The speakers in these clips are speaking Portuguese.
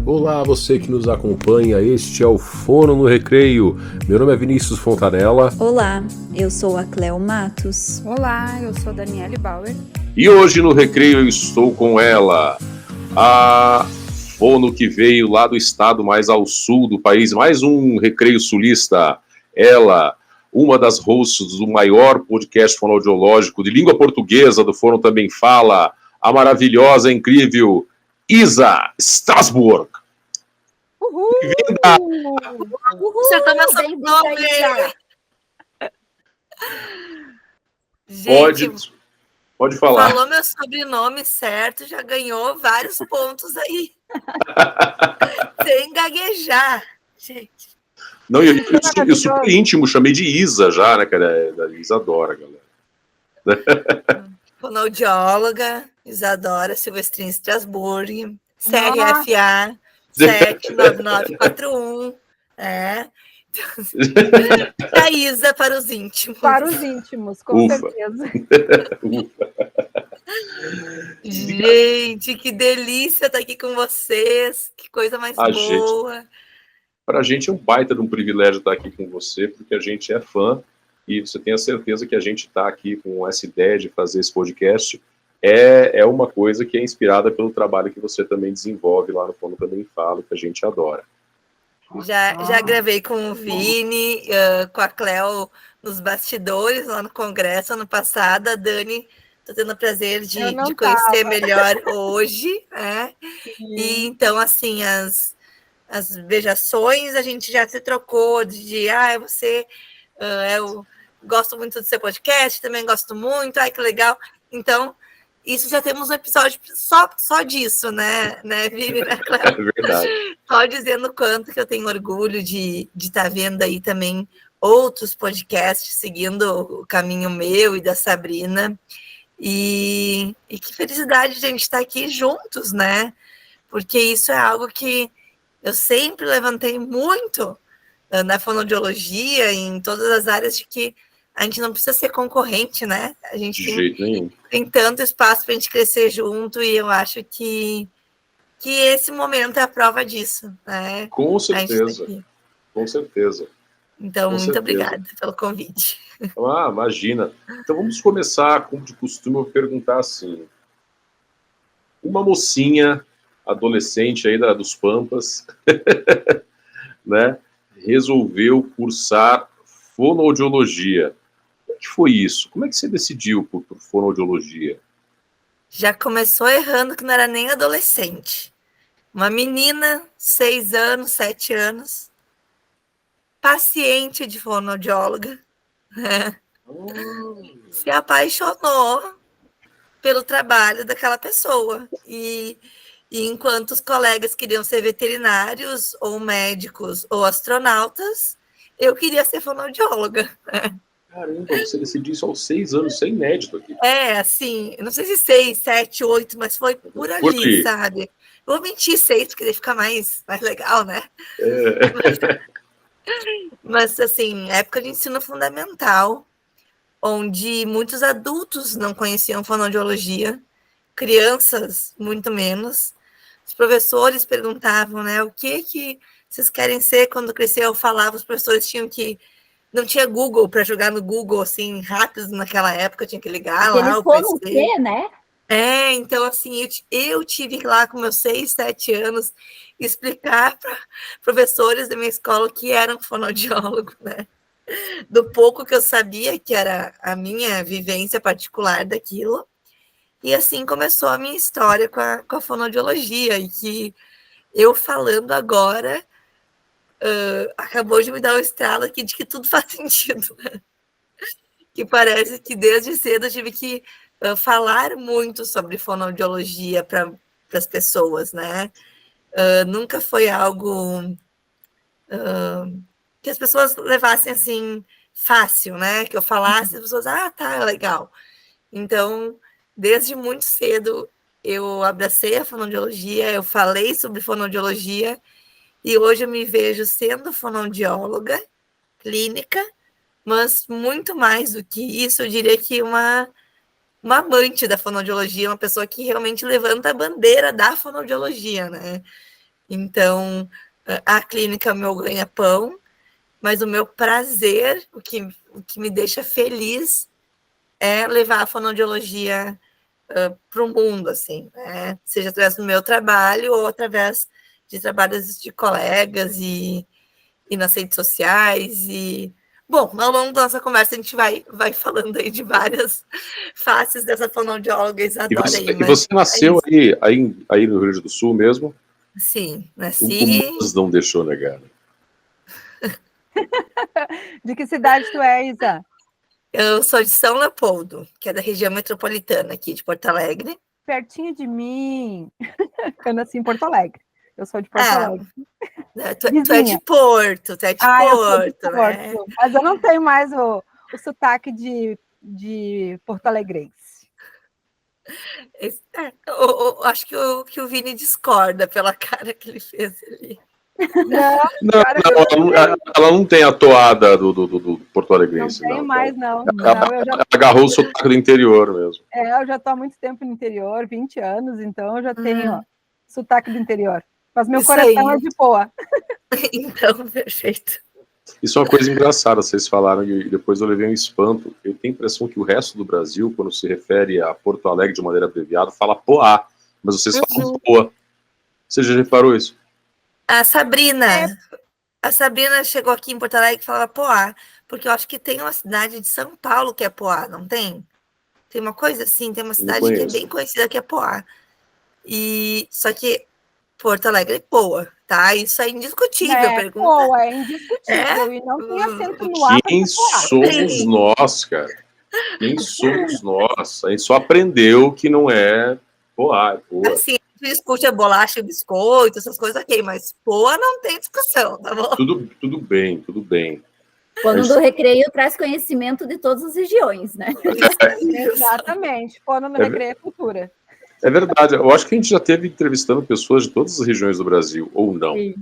Olá, você que nos acompanha, este é o Fono no Recreio. Meu nome é Vinícius Fontanella. Olá, eu sou a Cleo Matos. Olá, eu sou Daniele Bauer. E hoje no Recreio eu estou com ela, a fono que veio lá do estado mais ao sul do país, mais um Recreio sulista. Ela, uma das hosts do maior podcast fonoaudiológico de língua portuguesa do Fono Também Fala, a maravilhosa, incrível Isa Strasbourg. Uhul! Uhul! Você tá meu sobrenome! Gente, pode falar. Falou meu sobrenome certo, já ganhou vários pontos aí. Sem gaguejar, gente. Não, eu super íntimo, chamei de Isa já, né, cara? A Isa adora, galera. Fonoaudióloga, Isadora Silvestrin Strasbourg, CRFA 79941, a Isa para os íntimos. Para os íntimos, com Ufa. certeza. Gente, que delícia estar aqui com vocês. Que coisa mais boa. Para a gente é um baita de um privilégio estar aqui com você, porque a gente é fã e você tem a certeza que a gente está aqui com essa ideia de fazer esse podcast. É uma coisa que é inspirada pelo trabalho que você também desenvolve lá no Fono Também Fala, que a gente adora. Já gravei com o Vini, com a Cleo nos bastidores lá no Congresso ano passado. A Dani, estou tendo o prazer de conhecer melhor hoje, né? E então, assim, as beijações a gente já se trocou eu gosto muito do seu podcast, também gosto muito, que legal. Então, isso já temos um episódio só disso, né, Vini? Né, é verdade. Só dizendo o quanto que eu tenho orgulho de estar vendo aí também outros podcasts seguindo o caminho meu e da Sabrina. E que felicidade de a gente estar aqui juntos, né? Porque isso é algo que eu sempre levantei muito na fonoaudiologia e em todas as áreas, de que a gente não precisa ser concorrente, né? A gente tem tanto espaço para a gente crescer junto, e eu acho que esse momento é a prova disso, né? Com certeza, com certeza. Então, muito obrigada pelo convite. Imagina. Então vamos começar, como de costume, eu vou perguntar assim. Uma mocinha, adolescente aí dos Pampas, né, resolveu cursar fonoaudiologia. Como é que foi isso? Como é que você decidiu por fonoaudiologia? Já começou errando que não era nem adolescente. Uma menina, 6 anos, 7 anos, paciente de fonoaudióloga, né? Se apaixonou pelo trabalho daquela pessoa. E enquanto os colegas queriam ser veterinários, ou médicos, ou astronautas, eu queria ser fonoaudióloga. Caramba, você decidiu isso aos 6 anos, isso é inédito aqui. Assim, não sei se 6, 7, 8, mas foi por ali, sabe? Vou mentir 6, porque daí fica mais legal, né? Mas, assim, época de ensino fundamental, onde muitos adultos não conheciam fonoaudiologia, crianças muito menos. Os professores perguntavam, né, o que vocês querem ser quando crescer? Eu falava, os professores tinham que... Não tinha Google para jogar no Google, assim, rápido naquela época, tinha que ligar lá o PC. Né? Então, assim, eu tive que lá com meus 6, 7 anos explicar para professores da minha escola que eram fonoaudiólogo, né? Do pouco que eu sabia, que era a minha vivência particular daquilo. E assim começou a minha história com a fonoaudiologia, e que eu falando agora acabou de me dar um estralo aqui de que tudo faz sentido, né? Que parece que desde cedo eu tive que falar muito sobre fonoaudiologia para as pessoas, né? Nunca foi algo que as pessoas levassem assim fácil, né? Que eu falasse, as pessoas, tá, legal. Então, desde muito cedo, eu abracei a fonoaudiologia, eu falei sobre fonoaudiologia, e hoje eu me vejo sendo fonoaudióloga clínica, mas muito mais do que isso, eu diria que uma amante da fonoaudiologia, uma pessoa que realmente levanta a bandeira da fonoaudiologia, né? Então, a clínica é o meu ganha-pão, mas o meu prazer, o que me deixa feliz é levar a fonoaudiologia para o mundo, assim, né? Seja através do meu trabalho ou através de trabalhos de colegas e nas redes sociais. E, bom, ao longo da nossa conversa a gente vai falando aí de várias faces dessa fonoaudióloga Isadora. E você nasceu aí no Rio Grande do Sul mesmo? Sim, O nasci. Mas não deixou negar. De que cidade tu é, Isa? Eu sou de São Leopoldo, que é da região metropolitana aqui de Porto Alegre. Pertinho de mim. Eu nasci em Porto Alegre. Eu sou de Porto Alegre. Tu é de Porto, eu sou de Porto, né? Mas eu não tenho mais o sotaque de Porto Alegrense. Acho que o Vini discorda pela cara que ele fez ali. Ela não tem a toada do Porto Alegrense. Não tenho mais, não. Ela agarrou o sotaque do interior mesmo. Eu já estou há muito tempo no interior, 20 anos, então eu já tenho sotaque do interior. Mas meu coração é de Poa. Então, perfeito. Isso é uma coisa engraçada, vocês falaram, e depois eu levei um espanto. Eu tenho a impressão que o resto do Brasil, quando se refere a Porto Alegre de maneira abreviada, fala Poá, mas vocês falam Poa. Você já reparou isso? A Sabrina chegou aqui em Porto Alegre e falava Poá, porque eu acho que tem uma cidade de São Paulo que é Poá, não tem? Tem uma coisa assim, tem uma cidade que é bem conhecida que é Poá. Só que Porto Alegre é Poa, tá? Isso é indiscutível. Pergunta. Poa, é indiscutível. E não tem acento no ar. Quem somos nós, cara? Quem somos nós? A gente só aprendeu que não é Poá, é Poa. Assim, a gente discute a bolacha e o biscoito, essas coisas ok, mas Poa não tem discussão, tá bom? Tudo bem, tudo bem. Fono do Recreio traz conhecimento de todas as regiões, né? Exatamente. Fono no Recreio é cultura. É verdade. Eu acho que a gente já esteve entrevistando pessoas de todas as regiões do Brasil, ou não? Sim.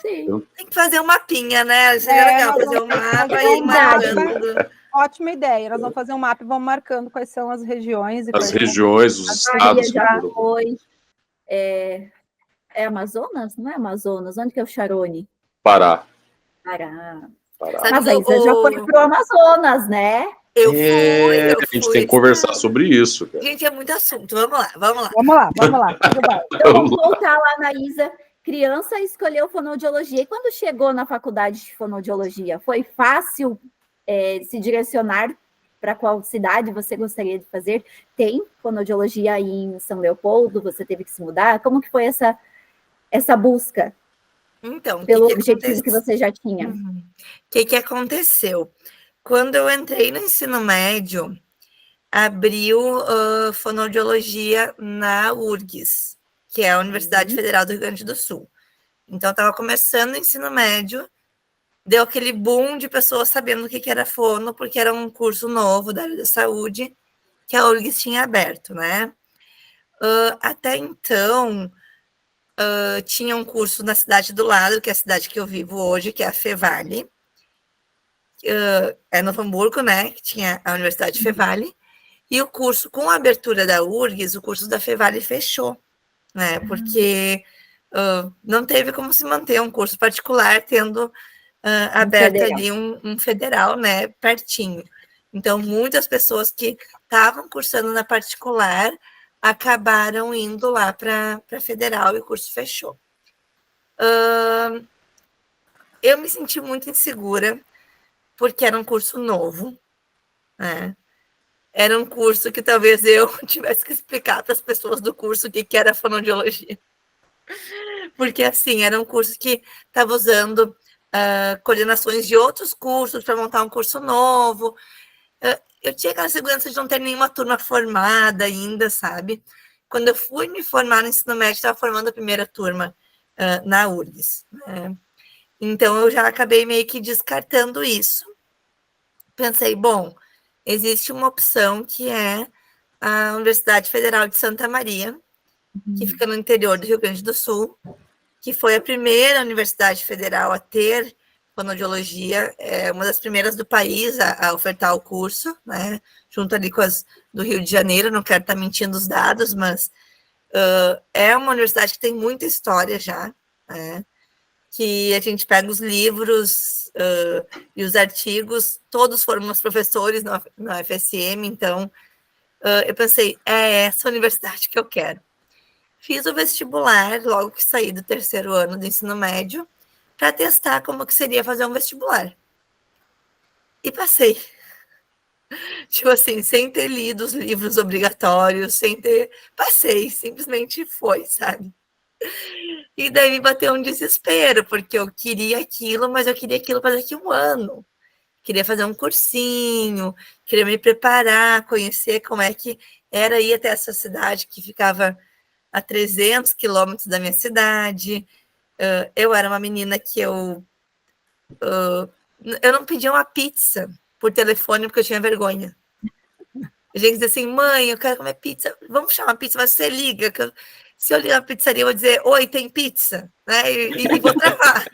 Tem que fazer um mapinha, né? Seria legal fazer um mapa e marcando. Ótima ideia. Nós vamos fazer um mapa e vamos marcando quais são as regiões. As regiões, os estados. Já foi. É Amazonas? Não é Amazonas? Onde que é o Charone? Pará. Mas aí você já foi para o Amazonas, né? Eu fui. A gente tem que conversar sobre isso, cara. Gente, é muito assunto. Vamos lá. Vamos lá. Então, vamos voltar lá na Isa. Criança escolheu fonoaudiologia. E quando chegou na faculdade de fonoaudiologia, foi fácil se direcionar para qual cidade você gostaria de fazer? Tem fonoaudiologia aí em São Leopoldo? Você teve que se mudar? Como que foi essa busca? Então, pelo objetivo que você já tinha. O que aconteceu? Quando eu entrei no ensino médio, abriu fonoaudiologia na URGS, que é a Universidade Federal do Rio Grande do Sul. Então, eu estava começando o ensino médio, deu aquele boom de pessoas sabendo o que era fono, porque era um curso novo da área da saúde que a URGS tinha aberto, né? Até então, tinha um curso na cidade do lado, que é a cidade que eu vivo hoje, que é a Fevale. É Novo Hamburgo, né? Que tinha a Universidade Fevale. E o curso, com a abertura da URGS, o curso da Fevale fechou, né? Porque não teve como se manter um curso particular tendo aberto ali um federal, né? Pertinho. Então, muitas pessoas que estavam cursando na particular acabaram indo lá para a federal e o curso fechou. Eu me senti muito insegura, porque era um curso novo, né? Era um curso que talvez eu tivesse que explicar para as pessoas do curso o que era fonoaudiologia. Porque, assim, era um curso que estava usando coordenações de outros cursos para montar um curso novo. Eu tinha aquela segurança de não ter nenhuma turma formada ainda, sabe? Quando eu fui me formar no ensino médio, estava formando a primeira turma na URGS, né? Então, eu já acabei meio que descartando isso. Pensei, bom, existe uma opção que é a Universidade Federal de Santa Maria, que fica no interior do Rio Grande do Sul, que foi a primeira universidade federal a ter fonoaudiologia, uma das primeiras do país a ofertar o curso, né, junto ali com as do Rio de Janeiro. Não quero estar mentindo os dados, mas é uma universidade que tem muita história já, né? Que a gente pega os livros e os artigos, todos foram meus professores na UFSM, então eu pensei, é essa universidade que eu quero. Fiz o vestibular logo que saí do 3º ano do ensino médio para testar como que seria fazer um vestibular. E passei. Tipo assim, sem ter lido os livros obrigatórios, sem ter... Passei, simplesmente foi, sabe? E daí me bateu um desespero, porque eu queria aquilo, mas eu queria aquilo para daqui a um ano. Queria fazer um cursinho, queria me preparar, conhecer como é que era ir até essa cidade que ficava a 300 quilômetros da minha cidade. Eu era uma menina que eu não pedia uma pizza por telefone porque eu tinha vergonha. A gente dizia assim, mãe, eu quero comer pizza, vamos chamar pizza, mas você liga, se eu ligar na pizzaria, eu vou dizer, oi, tem pizza, né? E vou travar.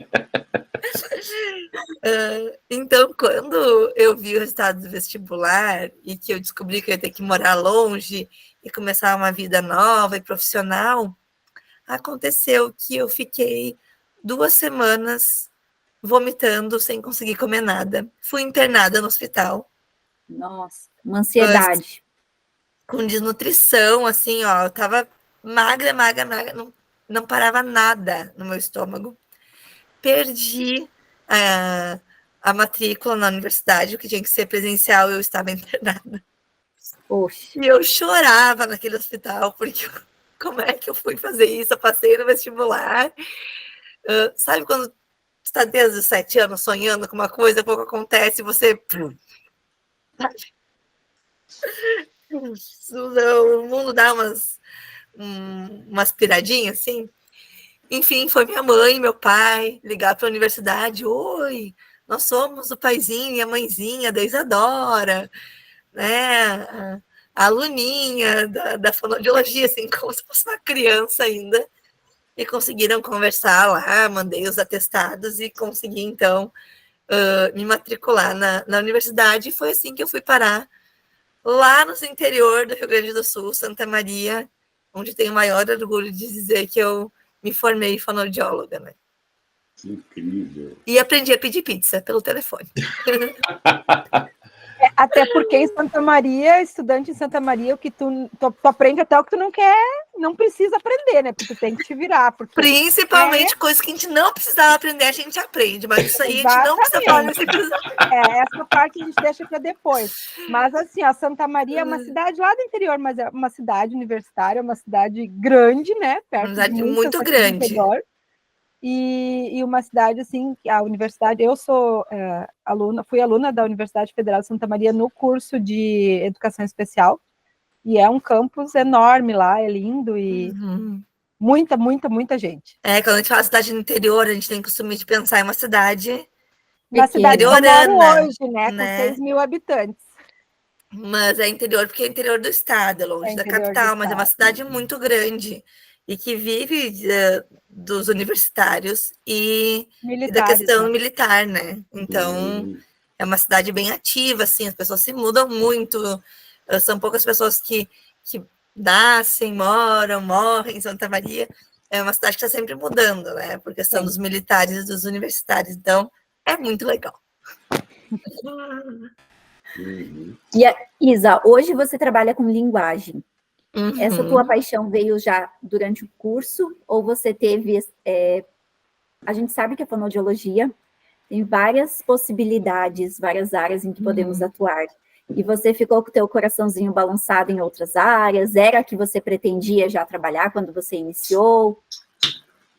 Então, quando eu vi o resultado do vestibular e que eu descobri que eu ia ter que morar longe e começar uma vida nova e profissional, aconteceu que eu fiquei 2 semanas vomitando sem conseguir comer nada. Fui internada no hospital. Nossa, uma ansiedade. Com desnutrição, assim, ó, eu tava magra, não parava nada no meu estômago. Perdi a matrícula na universidade, o que tinha que ser presencial, eu estava internada. Poxa. E eu chorava naquele hospital, porque como é que eu fui fazer isso? Eu passei no vestibular. Sabe quando você está desde os 7 anos sonhando com uma coisa, pouco acontece, e você... O mundo dá umas piradinhas, assim. Enfim, foi minha mãe e meu pai ligar para a universidade. Oi, nós somos o paizinho e a mãezinha da Isadora, né? A aluninha da fonoaudiologia, assim, como se fosse uma criança ainda. E conseguiram conversar lá, mandei os atestados e consegui, então, me matricular na universidade. E foi assim que eu fui parar lá no interior do Rio Grande do Sul, Santa Maria, onde tenho o maior orgulho de dizer que eu me formei fonoaudióloga, né? Que incrível. E aprendi a pedir pizza pelo telefone. Até porque em Santa Maria, estudante em Santa Maria, o que tu aprende até o que tu não precisa aprender, né? Porque tu tem que te virar. Principalmente coisas que a gente não precisava aprender, a gente aprende, mas isso aí a gente não precisa falar nesse episódio. Essa parte a gente deixa para depois. Mas assim, a Santa Maria é uma cidade lá do interior, mas é uma cidade universitária, uma cidade grande, né? Perto uma cidade de muito grande. E uma cidade, assim, a universidade, eu sou fui aluna da Universidade Federal de Santa Maria no curso de Educação Especial, e é um campus enorme lá, é lindo, e muita gente. Quando a gente fala cidade no interior, a gente tem costume de pensar em uma cidade na cidade que eu moro hoje, né, com 6 mil habitantes. Mas é interior porque é interior do estado, é longe da capital, mas é uma cidade muito grande e que vive dos universitários e da questão militar, né? Então, é uma cidade bem ativa, assim, as pessoas se mudam muito, são poucas pessoas que nascem, morrem em Santa Maria. É uma cidade que está sempre mudando, né? Por questão dos militares e dos universitários. Então, é muito legal. E Isa, hoje você trabalha com linguagem. Essa tua paixão veio já durante o curso ou você teve... a gente sabe que a fonoaudiologia tem várias possibilidades, várias áreas em que podemos atuar. E você ficou com o teu coraçãozinho balançado em outras áreas? Era que você pretendia já trabalhar quando você iniciou?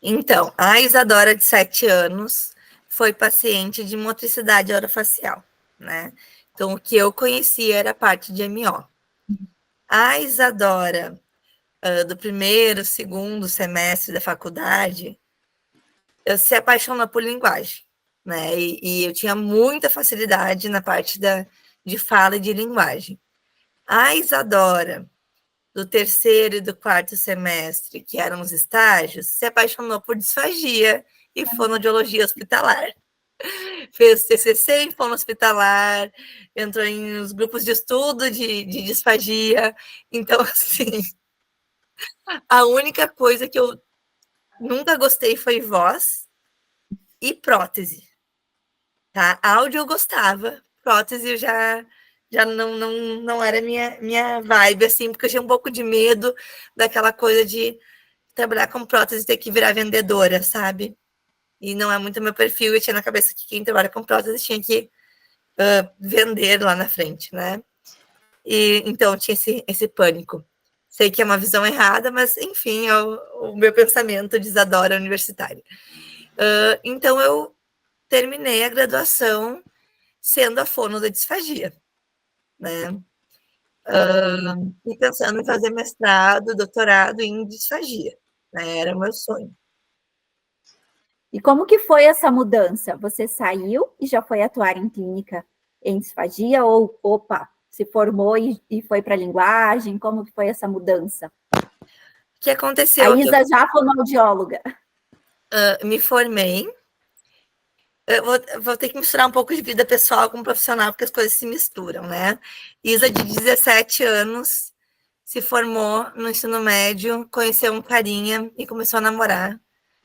Então, a Isadora, de 7 anos, foi paciente de motricidade orofacial, né? Então, o que eu conhecia era a parte de MO. A Isadora, do 1º, 2º semestre da faculdade, se apaixonou por linguagem, né? E eu tinha muita facilidade na parte de fala e de linguagem. A Isadora, do 3º e do 4º semestre, que eram os estágios, se apaixonou por disfagia e fonoaudiologia hospitalar. Fez TCC em fono hospitalar, entrou em os grupos de estudo de disfagia. Então, assim, a única coisa que eu nunca gostei foi voz e prótese. Tá? Áudio eu gostava, prótese eu já não era minha vibe, assim, porque eu tinha um pouco de medo daquela coisa de trabalhar com prótese e ter que virar vendedora, sabe? E não é muito meu perfil, eu tinha na cabeça que quem trabalha com prótese tinha que vender lá na frente, né? E então eu tinha esse pânico. Sei que é uma visão errada, mas enfim, é o meu pensamento de Isadora universitária. Então eu terminei a graduação sendo a fono da disfagia, né? E pensando em fazer mestrado, doutorado em disfagia, né? Era o meu sonho. E como que foi essa mudança? Você saiu e já foi atuar em clínica em disfagia ou, opa, se formou e foi para a linguagem? Como que foi essa mudança? O que aconteceu? A Isa já fonoaudióloga. Me formei. Eu vou ter que misturar um pouco de vida pessoal com profissional, porque as coisas se misturam, né? Isa, de 17 anos, se formou no ensino médio, conheceu um carinha e começou a namorar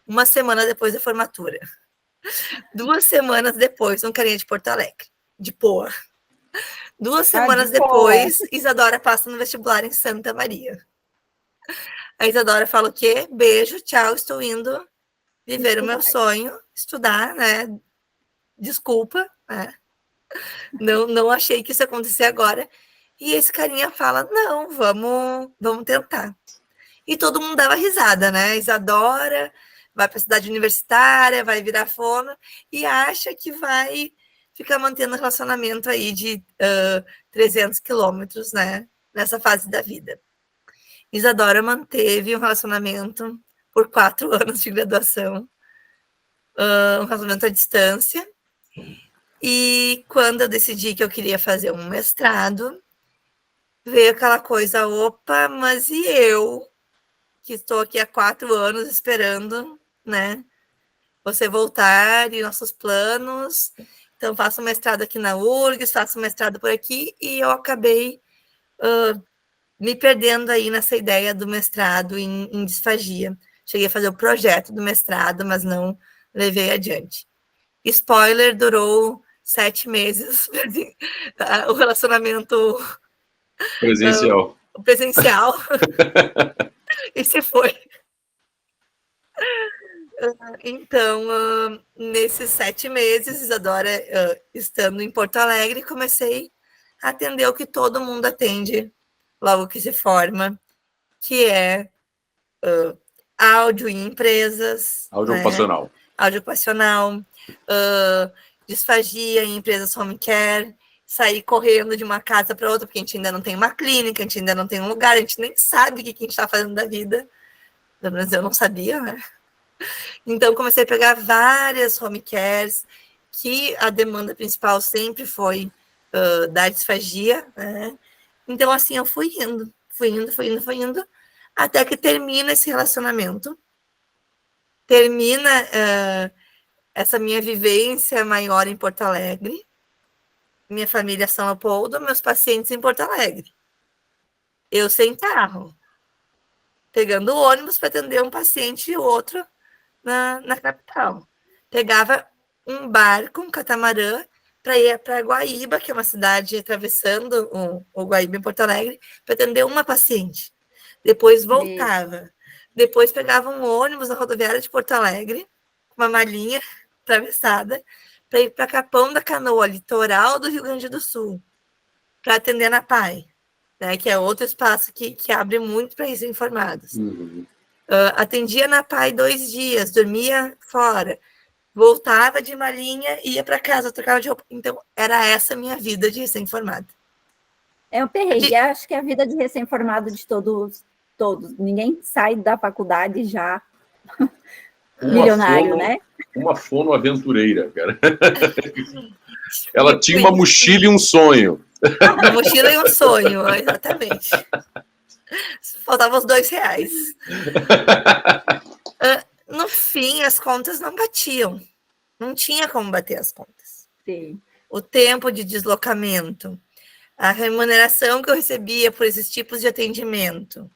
uma semana depois da formatura. 2 semanas depois, um carinha de Porto Alegre, de Poa. 2 semanas depois, Isadora passa no vestibular em Santa Maria. A Isadora fala o quê? Beijo, tchau, estou indo viver o meu sonho, estudar, né? Desculpa, né? Não achei que isso ia acontecer agora. E esse carinha fala, não, vamos tentar. E todo mundo dava risada, né? Isadora vai para a cidade universitária, vai virar fono e acha que vai ficar mantendo relacionamento aí de 300 quilômetros, né? Nessa fase da vida. Isadora manteve um relacionamento por 4 anos de graduação, um relacionamento à distância. E quando eu decidi que eu queria fazer um mestrado, veio aquela coisa, opa, mas e eu, que estou aqui há 4 anos esperando, né, você voltar e nossos planos. Então, faço um mestrado aqui na URGS, faço um mestrado por aqui, e eu acabei me perdendo aí nessa ideia do mestrado em disfagia. Cheguei a fazer o projeto do mestrado, mas não levei adiante. Spoiler, durou 7 meses o relacionamento presencial e se foi. Então, nesses 7 meses, Isadora, estando em Porto Alegre, comecei a atender o que todo mundo atende logo que se forma, que é áudio em empresas. Áudio ocupacional. Né? Áudio ocupacional, disfagia em empresas home care, sair correndo de uma casa para outra, porque a gente ainda não tem uma clínica, a gente ainda não tem um lugar, a gente nem sabe o que a gente está fazendo da vida. Pelo menos eu não sabia, né? Então, comecei a pegar várias home cares, que a demanda principal sempre foi da disfagia, né? Então, assim, eu fui indo, até que termina esse relacionamento, termina essa minha vivência maior em Porto Alegre, minha família São Leopoldo, meus pacientes em Porto Alegre. Eu sem carro, pegando ônibus para atender um paciente e outro na capital. Pegava um barco, um catamarã, para ir para Guaíba, que é uma cidade atravessando o Guaíba em Porto Alegre, para atender uma paciente. Depois voltava. Depois pegava um ônibus na rodoviária de Porto Alegre, com uma malinha atravessada, para ir para Capão da Canoa, litoral do Rio Grande do Sul, para atender na PAI, né, que é outro espaço que abre muito para recém-formados. Atendia na PAI 2 dias, dormia fora, voltava de malinha, ia para casa, trocava de roupa. Então, era essa a minha vida de recém-formado. É um perrengue, acho que é a vida de recém-formado de todos. Ninguém sai da faculdade já milionário, né? Uma fono aventureira, cara. Ela tinha uma mochila e um sonho. Uma mochila e um sonho, exatamente. Faltavam os R$2. No fim, as contas não batiam. Não tinha como bater as contas. Sim. O tempo de deslocamento, a remuneração que eu recebia por esses tipos de atendimento,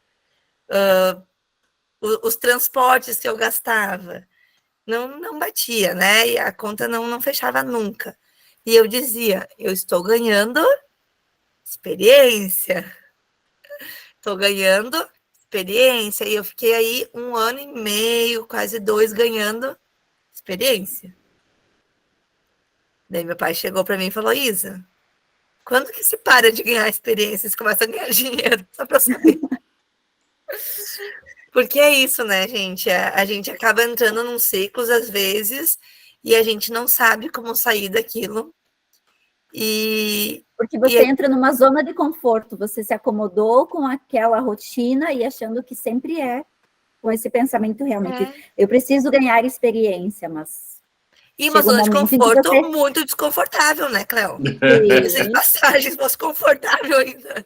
os transportes que eu gastava. Não batia, né? E a conta não fechava nunca. E eu dizia, eu estou ganhando experiência. Estou ganhando experiência. E eu fiquei aí 1 ano e meio, quase 2, ganhando experiência. Daí meu pai chegou para mim e falou, Isa, quando que se para de ganhar experiência e se começa a ganhar dinheiro? Só para eu saber. Porque é isso, né, gente? A gente acaba entrando num ciclo, às vezes, e a gente não sabe como sair daquilo. Porque você entra numa zona de conforto, você se acomodou com aquela rotina e achando que sempre é com esse pensamento realmente. Eu preciso ganhar experiência, mas... E uma zona de conforto muito desconfortável, né, Cléo? Sem passagens, mas confortável ainda.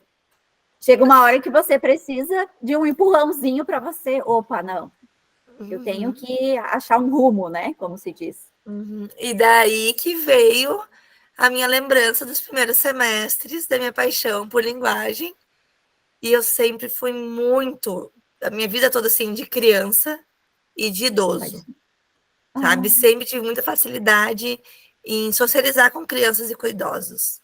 Chega uma hora que você precisa de um empurrãozinho para você. Opa, não. Eu tenho que achar um rumo, né? Como se diz. E daí que veio a minha lembrança dos primeiros semestres da minha paixão por linguagem. E eu sempre fui muito, a minha vida toda assim, de criança e de idoso. Sabe? Sempre tive muita facilidade em socializar com crianças e com idosos.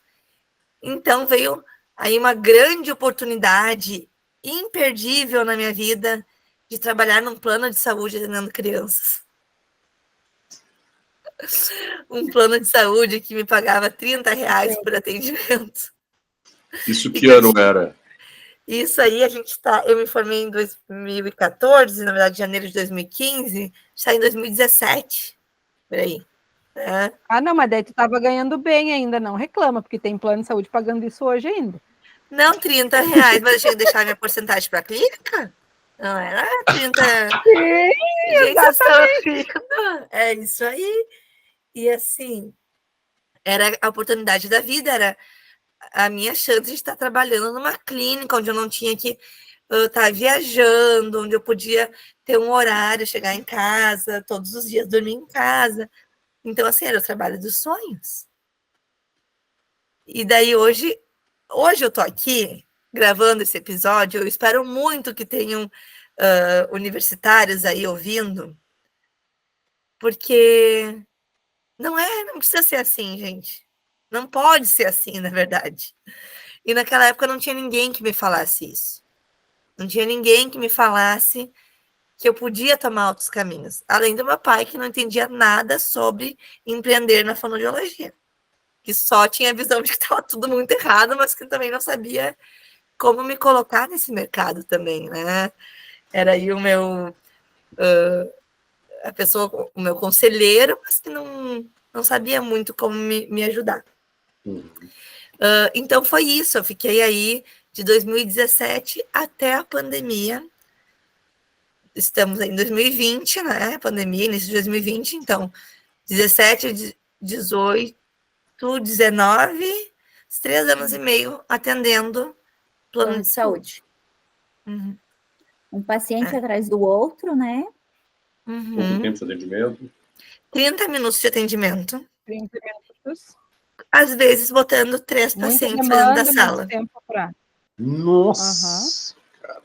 Então veio aí uma grande oportunidade imperdível na minha vida de trabalhar num plano de saúde atendendo crianças. Um plano de saúde que me pagava R$30 por atendimento. Isso que ano era? Isso aí, eu me formei em 2014, na verdade, janeiro de 2015, saí em 2017, por aí. Né? Não, mas daí tu estava ganhando bem ainda, não reclama, porque tem plano de saúde pagando isso hoje ainda. Não, R$30, mas eu tinha que deixar minha porcentagem para a clínica? Não era 30. Sim, exatamente. É isso aí. E assim, era a oportunidade da vida, era a minha chance de estar trabalhando numa clínica onde eu não tinha que estar viajando, onde eu podia ter um horário, chegar em casa, todos os dias dormir em casa. Então, assim, era o trabalho dos sonhos. E daí hoje eu tô aqui gravando esse episódio, eu espero muito que tenham universitários aí ouvindo, porque não precisa ser assim, gente. Não pode ser assim, na verdade. E naquela época não tinha ninguém que me falasse isso. Não tinha ninguém que me falasse que eu podia tomar outros caminhos. Além do meu pai, que não entendia nada sobre empreender na fonoaudiologia. Que só tinha a visão de que estava tudo muito errado, mas que também não sabia como me colocar nesse mercado também, né? Era aí o meu... o meu conselheiro, mas que não sabia muito como me ajudar. Então foi isso, eu fiquei aí de 2017 até a pandemia. Estamos em 2020, né? Pandemia, início de 2020, então 17, 18, 19, 3 anos e meio atendendo plano de saúde. Um paciente atrás do outro, né? Quanto tempo de atendimento? 30 minutos de atendimento. 30 minutos. Às vezes botando 3 pacientes dentro da sala. Tempo pra... Nossa! Cara.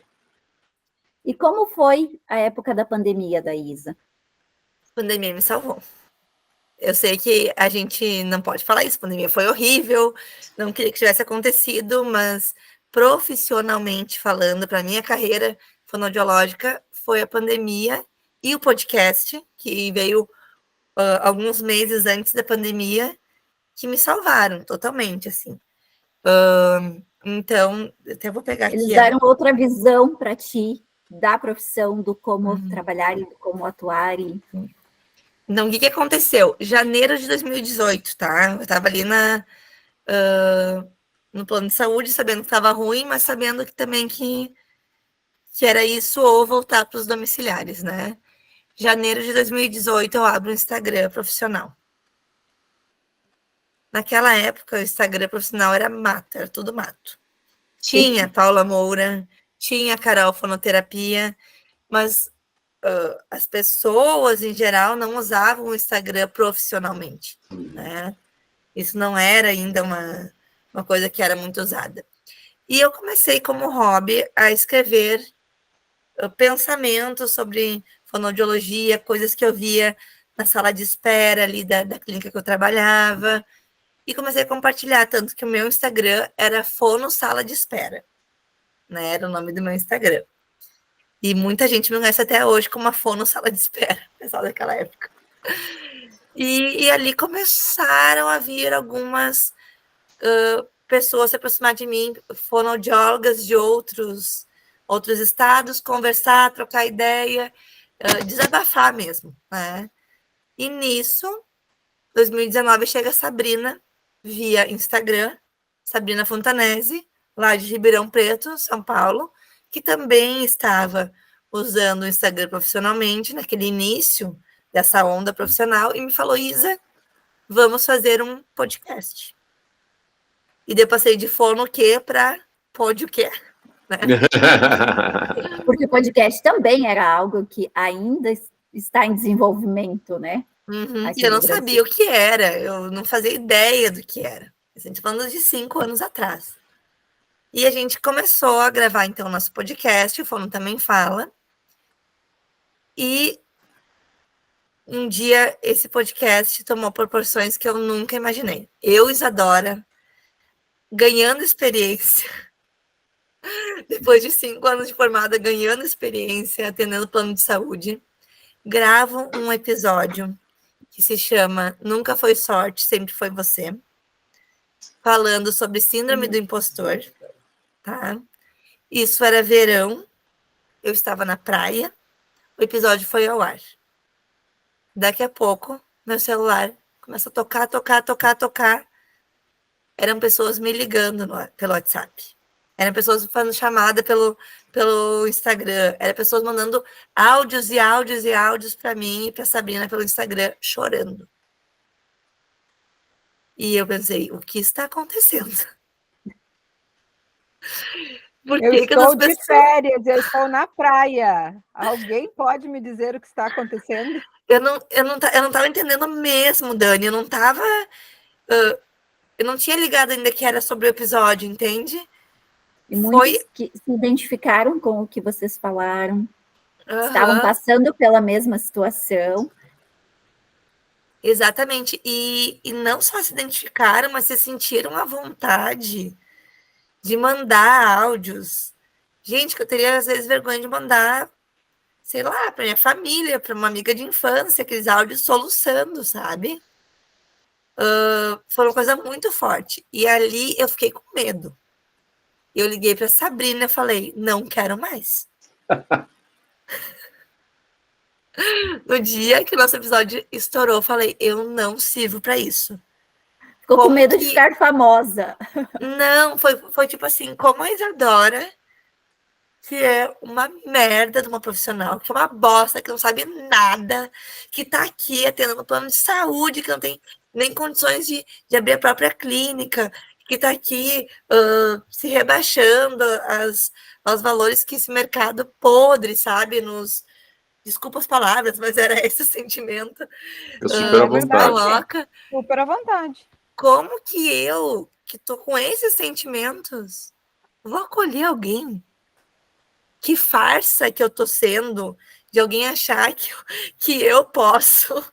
E como foi a época da pandemia, da Isa? A pandemia me salvou. Eu sei que a gente não pode falar isso, a pandemia foi horrível, não queria que tivesse acontecido, mas profissionalmente falando, para minha carreira fonoaudiológica, foi a pandemia e o podcast, que veio alguns meses antes da pandemia, que me salvaram totalmente, assim. Então, até vou pegar aqui. Eles deram outra visão para ti da profissão, do como trabalhar e do como atuar. Não, o que aconteceu? Janeiro de 2018, tá? Eu estava ali no plano de saúde, sabendo que estava ruim, mas sabendo que também que era isso ou voltar para os domiciliares, né? Janeiro de 2018, eu abro o Instagram profissional. Naquela época, o Instagram profissional era mato, era tudo mato. Tinha Paula Moura, tinha Carol Fonoterapia, mas as pessoas, em geral, não usavam o Instagram profissionalmente, né? Isso não era ainda uma coisa que era muito usada. E eu comecei como hobby a escrever pensamentos sobre fonoaudiologia, coisas que eu via na sala de espera ali da clínica que eu trabalhava, e comecei a compartilhar, tanto que o meu Instagram era Fono Sala de Espera, né? Era o nome do meu Instagram. E muita gente me conhece até hoje como a Fono Sala de Espera, pessoal daquela época. E ali começaram a vir algumas pessoas se aproximar de mim, fonoaudiólogas de outros estados, conversar, trocar ideia, desabafar mesmo, né? E nisso, 2019, chega a Sabrina, via Instagram, Sabrina Fontanese, lá de Ribeirão Preto, São Paulo, que também estava usando o Instagram profissionalmente, naquele início dessa onda profissional, e me falou, Isa, vamos fazer um podcast. E daí eu passei de fono o quê para pod o quê? Né? Porque o podcast também era algo que ainda está em desenvolvimento, né? E eu não sabia o que era, eu não fazia ideia do que era. A gente falando de 5 anos atrás. E a gente começou a gravar, então, nosso podcast, o Fono Também Fala. E um dia esse podcast tomou proporções que eu nunca imaginei. Eu, Isadora, ganhando experiência, depois de 5 anos de formada, ganhando experiência, atendendo plano de saúde, gravo um episódio que se chama Nunca Foi Sorte, Sempre Foi Você, falando sobre síndrome do impostor, tá? Isso era verão, eu estava na praia, o episódio foi ao ar. Daqui a pouco, meu celular começa a tocar. Eram pessoas me ligando pelo WhatsApp. Eram pessoas fazendo chamada pelo Instagram. Eram pessoas mandando áudios para mim e para Sabrina pelo Instagram, chorando. E eu pensei, o que está acontecendo? Eu estou de férias, eu estou na praia. Alguém pode me dizer o que está acontecendo? Eu não estava entendendo mesmo, Dani. Eu não tinha ligado ainda que era sobre o episódio, entende? E muitos que se identificaram com o que vocês falaram, estavam passando pela mesma situação. Exatamente. E não só se identificaram, mas se sentiram à vontade de mandar áudios. Gente, que eu teria, às vezes, vergonha de mandar, sei lá, para minha família, para uma amiga de infância, aqueles áudios soluçando, sabe? Foi uma coisa muito forte. E ali eu fiquei com medo. Eu liguei para Sabrina e falei, não quero mais. No dia que o nosso episódio estourou, eu falei, eu não sirvo para isso. Ficou com medo de ficar famosa. Não, foi tipo assim, como a Isadora, que é uma merda de uma profissional, que é uma bosta, que não sabe nada, que tá aqui atendendo plano de saúde, que não tem nem condições de abrir a própria clínica, que tá aqui se rebaixando aos valores que esse mercado podre, sabe, desculpa as palavras, mas era esse o sentimento. Eu super à vontade. Coloca. Super à vontade. Como que eu, que tô com esses sentimentos, vou acolher alguém? Que farsa que eu tô sendo de alguém achar que eu posso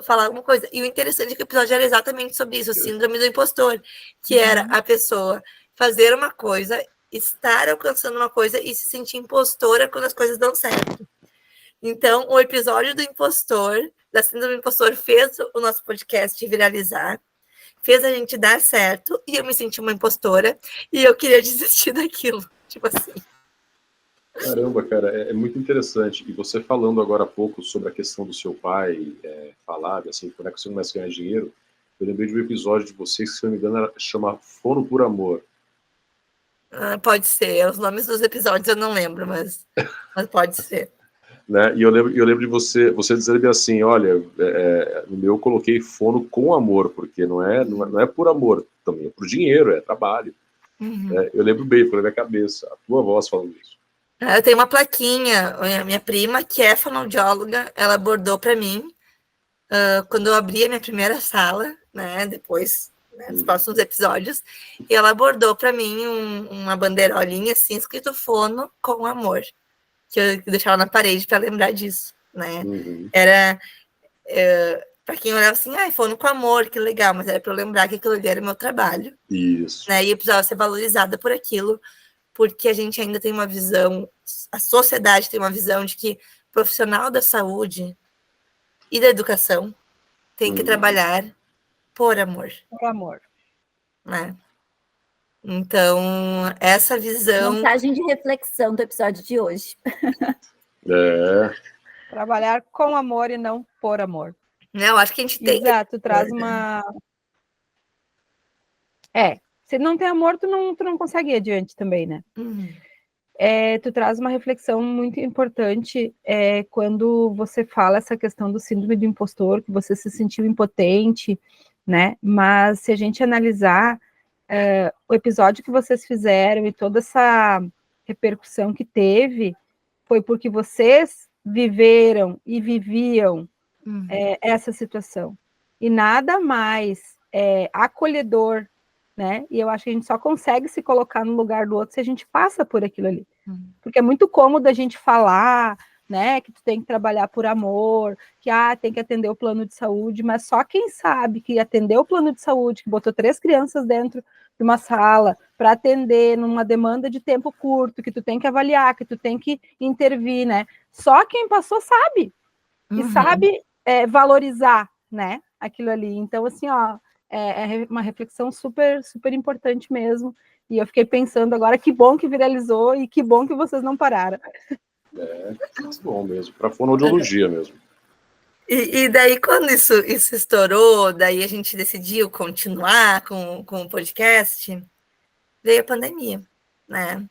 falar alguma coisa. E o interessante é que o episódio era exatamente sobre isso, o síndrome do impostor, que era a pessoa fazer uma coisa, estar alcançando uma coisa e se sentir impostora quando as coisas dão certo. Então, o episódio do impostor, da síndrome do impostor, fez o nosso podcast viralizar, fez a gente dar certo, e eu me senti uma impostora, e eu queria desistir daquilo. Tipo assim. Caramba, cara, é muito interessante. E você falando agora há pouco sobre a questão do seu pai falar, assim, quando é que você começa a ganhar dinheiro, eu lembrei de um episódio de vocês que, se não me engano, chama Fono por Amor. Pode ser. Os nomes dos episódios eu não lembro, mas pode ser. Né? E eu lembro de você dizendo assim, olha, no meu eu coloquei fono com amor, porque não é por amor, também é por dinheiro, é trabalho. Eu lembro bem, ficou na minha cabeça, a tua voz falando isso. Eu tenho uma plaquinha, a minha prima, que é fonoaudióloga, ela bordou para mim, quando eu abri a minha primeira sala, né, depois né, nos próximos episódios, e ela bordou para mim uma bandeirolinha assim, escrito Fono com Amor, que eu deixava na parede para lembrar disso, né? Era para quem olhava assim, Fono com Amor, que legal, mas era para eu lembrar que aquilo ali era o meu trabalho. Isso. Né? E eu precisava ser valorizada por aquilo, porque a gente ainda tem uma visão, a sociedade tem uma visão de que profissional da saúde e da educação tem que trabalhar por amor. Por amor. Né? Então, essa visão... Mensagem de reflexão do episódio de hoje. Trabalhar com amor e não por amor. Eu acho que a gente tem... Exato, traz uma... se não tem amor, tu não consegue ir adiante também, né? Tu traz uma reflexão muito importante quando você fala essa questão do síndrome do impostor, que você se sentiu impotente, né? Mas se a gente analisar o episódio que vocês fizeram e toda essa repercussão que teve, foi porque vocês viveram e viviam essa situação. E nada mais acolhedor, né? E eu acho que a gente só consegue se colocar no lugar do outro se a gente passa por aquilo ali. Porque é muito cômodo a gente falar, né, que tu tem que trabalhar por amor, que tem que atender o plano de saúde, mas só quem sabe que atender o plano de saúde, que botou 3 crianças dentro de uma sala para atender numa demanda de tempo curto, que tu tem que avaliar, que tu tem que intervir, né? Só quem passou sabe. E sabe valorizar, né, aquilo ali. Então, assim, é uma reflexão super, super importante mesmo. E eu fiquei pensando agora, que bom que viralizou e que bom que vocês não pararam. Muito bom mesmo, para fonoaudiologia mesmo. E daí, quando isso estourou, daí a gente decidiu continuar com o podcast, veio a pandemia, né?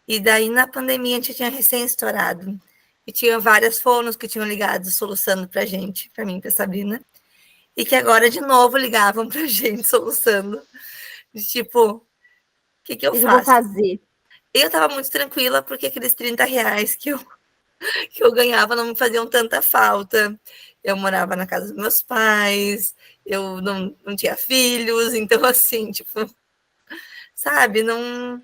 E daí, na pandemia, a gente tinha recém-estourado. E tinha várias fonos que tinham ligado, soluçando pra gente, pra mim e pra Sabrina. E que agora, de novo, ligavam pra gente, soluçando. De tipo, o que eu faço? Eu vou fazer. Eu tava muito tranquila, porque aqueles R$30 que eu ganhava não me faziam tanta falta. Eu morava na casa dos meus pais, eu não tinha filhos, então, assim, tipo, sabe, não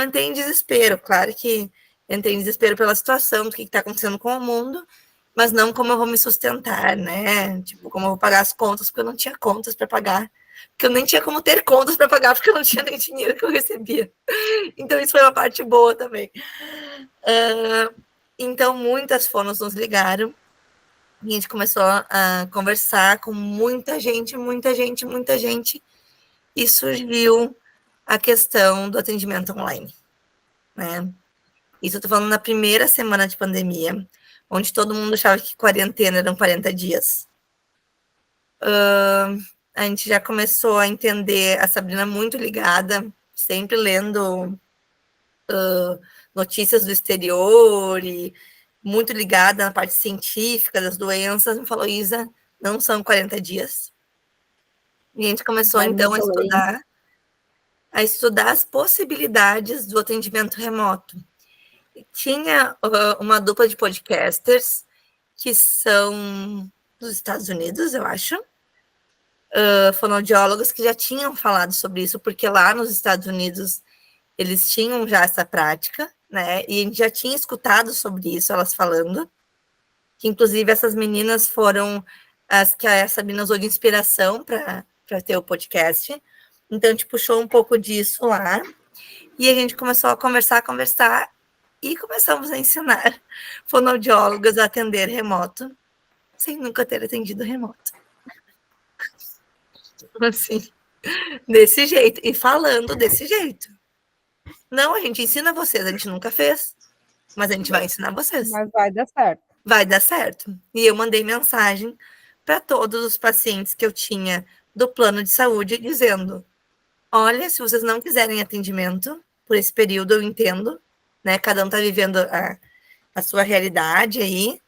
entrei em desespero. Claro que entrei em desespero pela situação, do que está acontecendo com o mundo, mas não como eu vou me sustentar, né? Tipo, como eu vou pagar as contas, porque eu não tinha contas para pagar. Porque eu nem tinha como ter contas para pagar, porque eu não tinha nem dinheiro que eu recebia. Então, isso foi uma parte boa também. Então, muitas fonos nos ligaram e a gente começou a conversar com muita gente, e surgiu a questão do atendimento online, né? Isso eu tô falando na primeira semana de pandemia, onde todo mundo achava que quarentena eram 40 dias. A gente já começou a entender, a Sabrina muito ligada, sempre lendo notícias do exterior e muito ligada na parte científica das doenças, me falou, Isa, não são 40 dias. E a gente começou, então, a estudar as possibilidades do atendimento remoto. Tinha uma dupla de podcasters que são dos Estados Unidos, eu acho, fonoaudiólogos que já tinham falado sobre isso, porque lá nos Estados Unidos eles tinham já essa prática, né? E a gente já tinha escutado sobre isso, elas falando, que inclusive essas meninas foram as que a Sabrina usou de inspiração para ter o podcast. Então, a gente puxou um pouco disso lá, e a gente começou a conversar, e começamos a ensinar fonoaudiólogas a atender remoto, sem nunca ter atendido remoto. Assim, desse jeito, e falando desse jeito. Não, a gente ensina vocês, a gente nunca fez, mas a gente vai ensinar vocês. Mas vai dar certo. Vai dar certo. E eu mandei mensagem para todos os pacientes que eu tinha do plano de saúde, dizendo, olha, se vocês não quiserem atendimento por esse período, eu entendo, né? Cada um está vivendo a sua realidade aí,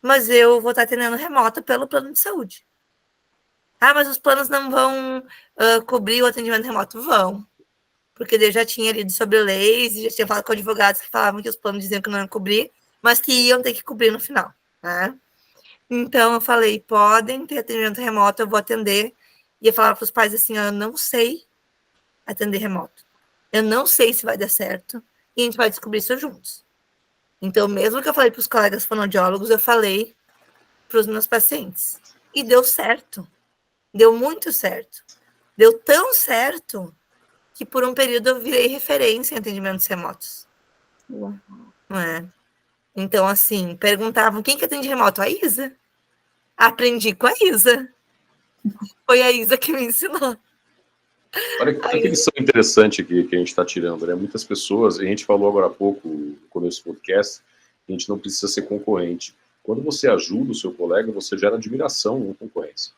mas eu vou estar atendendo remoto pelo plano de saúde. Mas os planos não vão cobrir o atendimento remoto? Vão. Porque eu já tinha lido sobre leis e já tinha falado com advogados que falavam que os planos diziam que não iam cobrir, mas que iam ter que cobrir no final, né? Então, eu falei, podem ter atendimento remoto, eu vou atender, E eu falava para os pais assim, eu não sei atender remoto. Eu não sei se vai dar certo. E a gente vai descobrir isso juntos. Então, mesmo que eu falei para os colegas fonoaudiólogos, eu falei para os meus pacientes. E deu certo. Deu muito certo. Deu tão certo que por um período eu virei referência em atendimentos remotos. Uau. Não é? Então, assim, perguntavam, quem que atende remoto? A Isa. Aprendi com a Isa. Foi a Isa que me ensinou. Olha que lição interessante que a gente está tirando, né? Muitas pessoas, a gente falou agora há pouco, no começo do podcast, a gente não precisa ser concorrente. Quando você ajuda o seu colega, você gera admiração, não concorrência.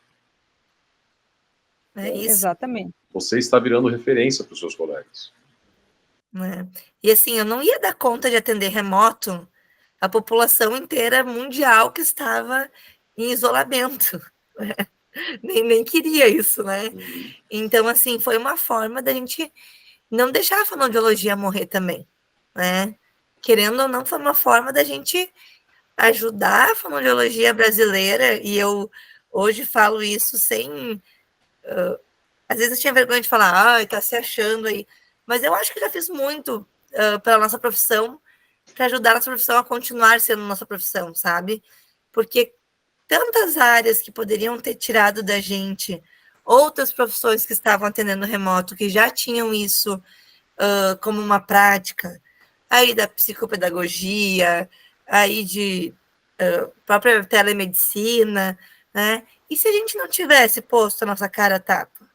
É isso. Exatamente. Você está virando referência para os seus colegas. É. E assim, eu não ia dar conta de atender remoto a população inteira mundial que estava em isolamento. Né? Nem queria isso, né? Então, assim, foi uma forma da gente não deixar a fonoaudiologia morrer também, né? Querendo ou não, foi uma forma da gente ajudar a fonoaudiologia brasileira, e eu hoje falo isso sem... às vezes eu tinha vergonha de falar, ai, tá se achando aí, mas eu acho que já fiz muito pela nossa profissão, para ajudar a nossa profissão a continuar sendo nossa profissão, sabe? Porque tantas áreas que poderiam ter tirado da gente, outras profissões que estavam atendendo remoto, que já tinham isso como uma prática, aí da psicopedagogia, aí de própria telemedicina, né? E se a gente não tivesse posto a nossa cara a tapa?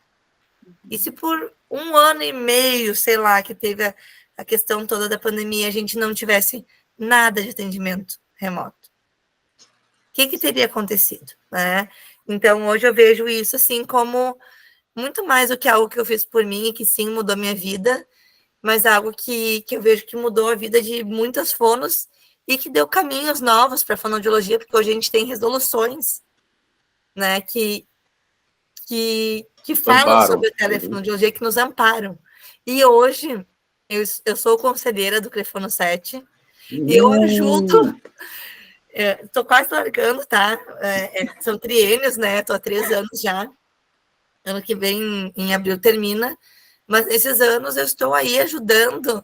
E se por 1 ano e meio, sei lá, que teve a questão toda da pandemia, a gente não tivesse nada de atendimento remoto? O que teria acontecido, né? Então, hoje eu vejo isso, assim, como muito mais do que algo que eu fiz por mim e que, sim, mudou minha vida, mas algo que eu vejo que mudou a vida de muitas fonos e que deu caminhos novos para a fonoaudiologia, porque hoje a gente tem resoluções, né, que falam sobre a telefonoaudiologia, que nos amparam. E hoje, eu sou conselheira do Crefono 7, e eu ajudo... Estou quase largando, tá? São triênios, né? Estou há 3 anos já. Ano que vem, em abril, termina. Mas nesses anos eu estou aí ajudando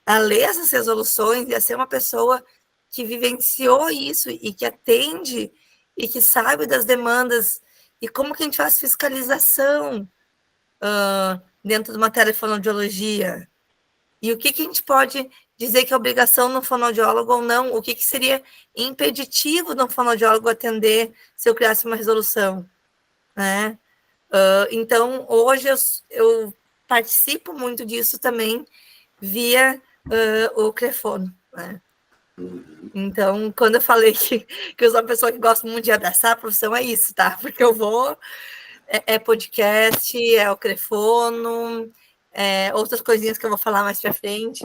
a ler essas resoluções e a ser uma pessoa que vivenciou isso e que atende e que sabe das demandas e como que a gente faz fiscalização dentro de uma telefonoaudiologia. E o que a gente pode dizer que é obrigação no fonoaudiólogo ou não? O que seria impeditivo de um fonoaudiólogo atender se eu criasse uma resolução? Né? Então, hoje eu participo muito disso também via o Crefono. Né? Então, quando eu falei que eu sou uma pessoa que gosta muito de abraçar a profissão, é isso, tá? Porque eu vou... É podcast, é o Crefono, outras coisinhas que eu vou falar mais para frente.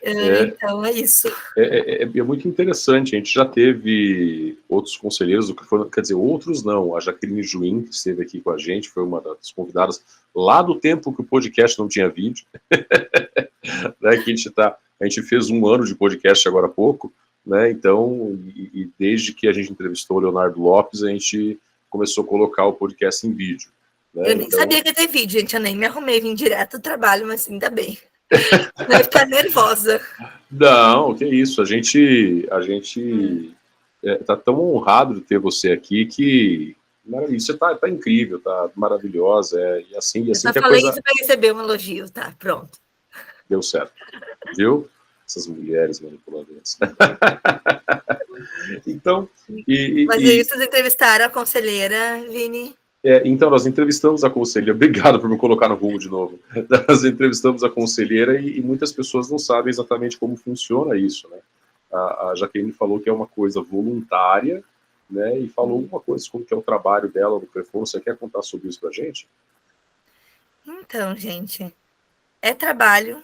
Então, é isso. É muito interessante. A gente já teve outros conselheiros do Crefono, quer dizer, outros não. A Jaqueline Juim, que esteve aqui com a gente, foi uma das convidadas lá do tempo que o podcast não tinha vídeo. Né, que a gente fez 1 ano de podcast agora há pouco, né? Então, e desde que a gente entrevistou o Leonardo Lopes, a gente começou a colocar o podcast em vídeo. Né? Eu nem sabia que ia ter vídeo, gente. Eu nem me arrumei, vim direto do trabalho, mas ainda bem. Vai ficar nervosa. Não, que isso. A gente tá tão honrado de ter você aqui que maravilha. Você tá incrível, tá maravilhosa. E assim Eu que a falei coisa... isso para receber um elogio, tá? Pronto. Deu certo. Viu? Essas mulheres manipuladoras. Então... Mas aí vocês entrevistaram a conselheira, Vini? Então, nós entrevistamos a conselheira. Obrigado por me colocar no rumo de novo. Nós entrevistamos a conselheira e muitas pessoas não sabem exatamente como funciona isso, né? A Jaqueline falou que é uma coisa voluntária, né? E falou uma coisa como que é o trabalho dela no Crefono. Você quer contar sobre isso pra gente? Então, gente, é trabalho.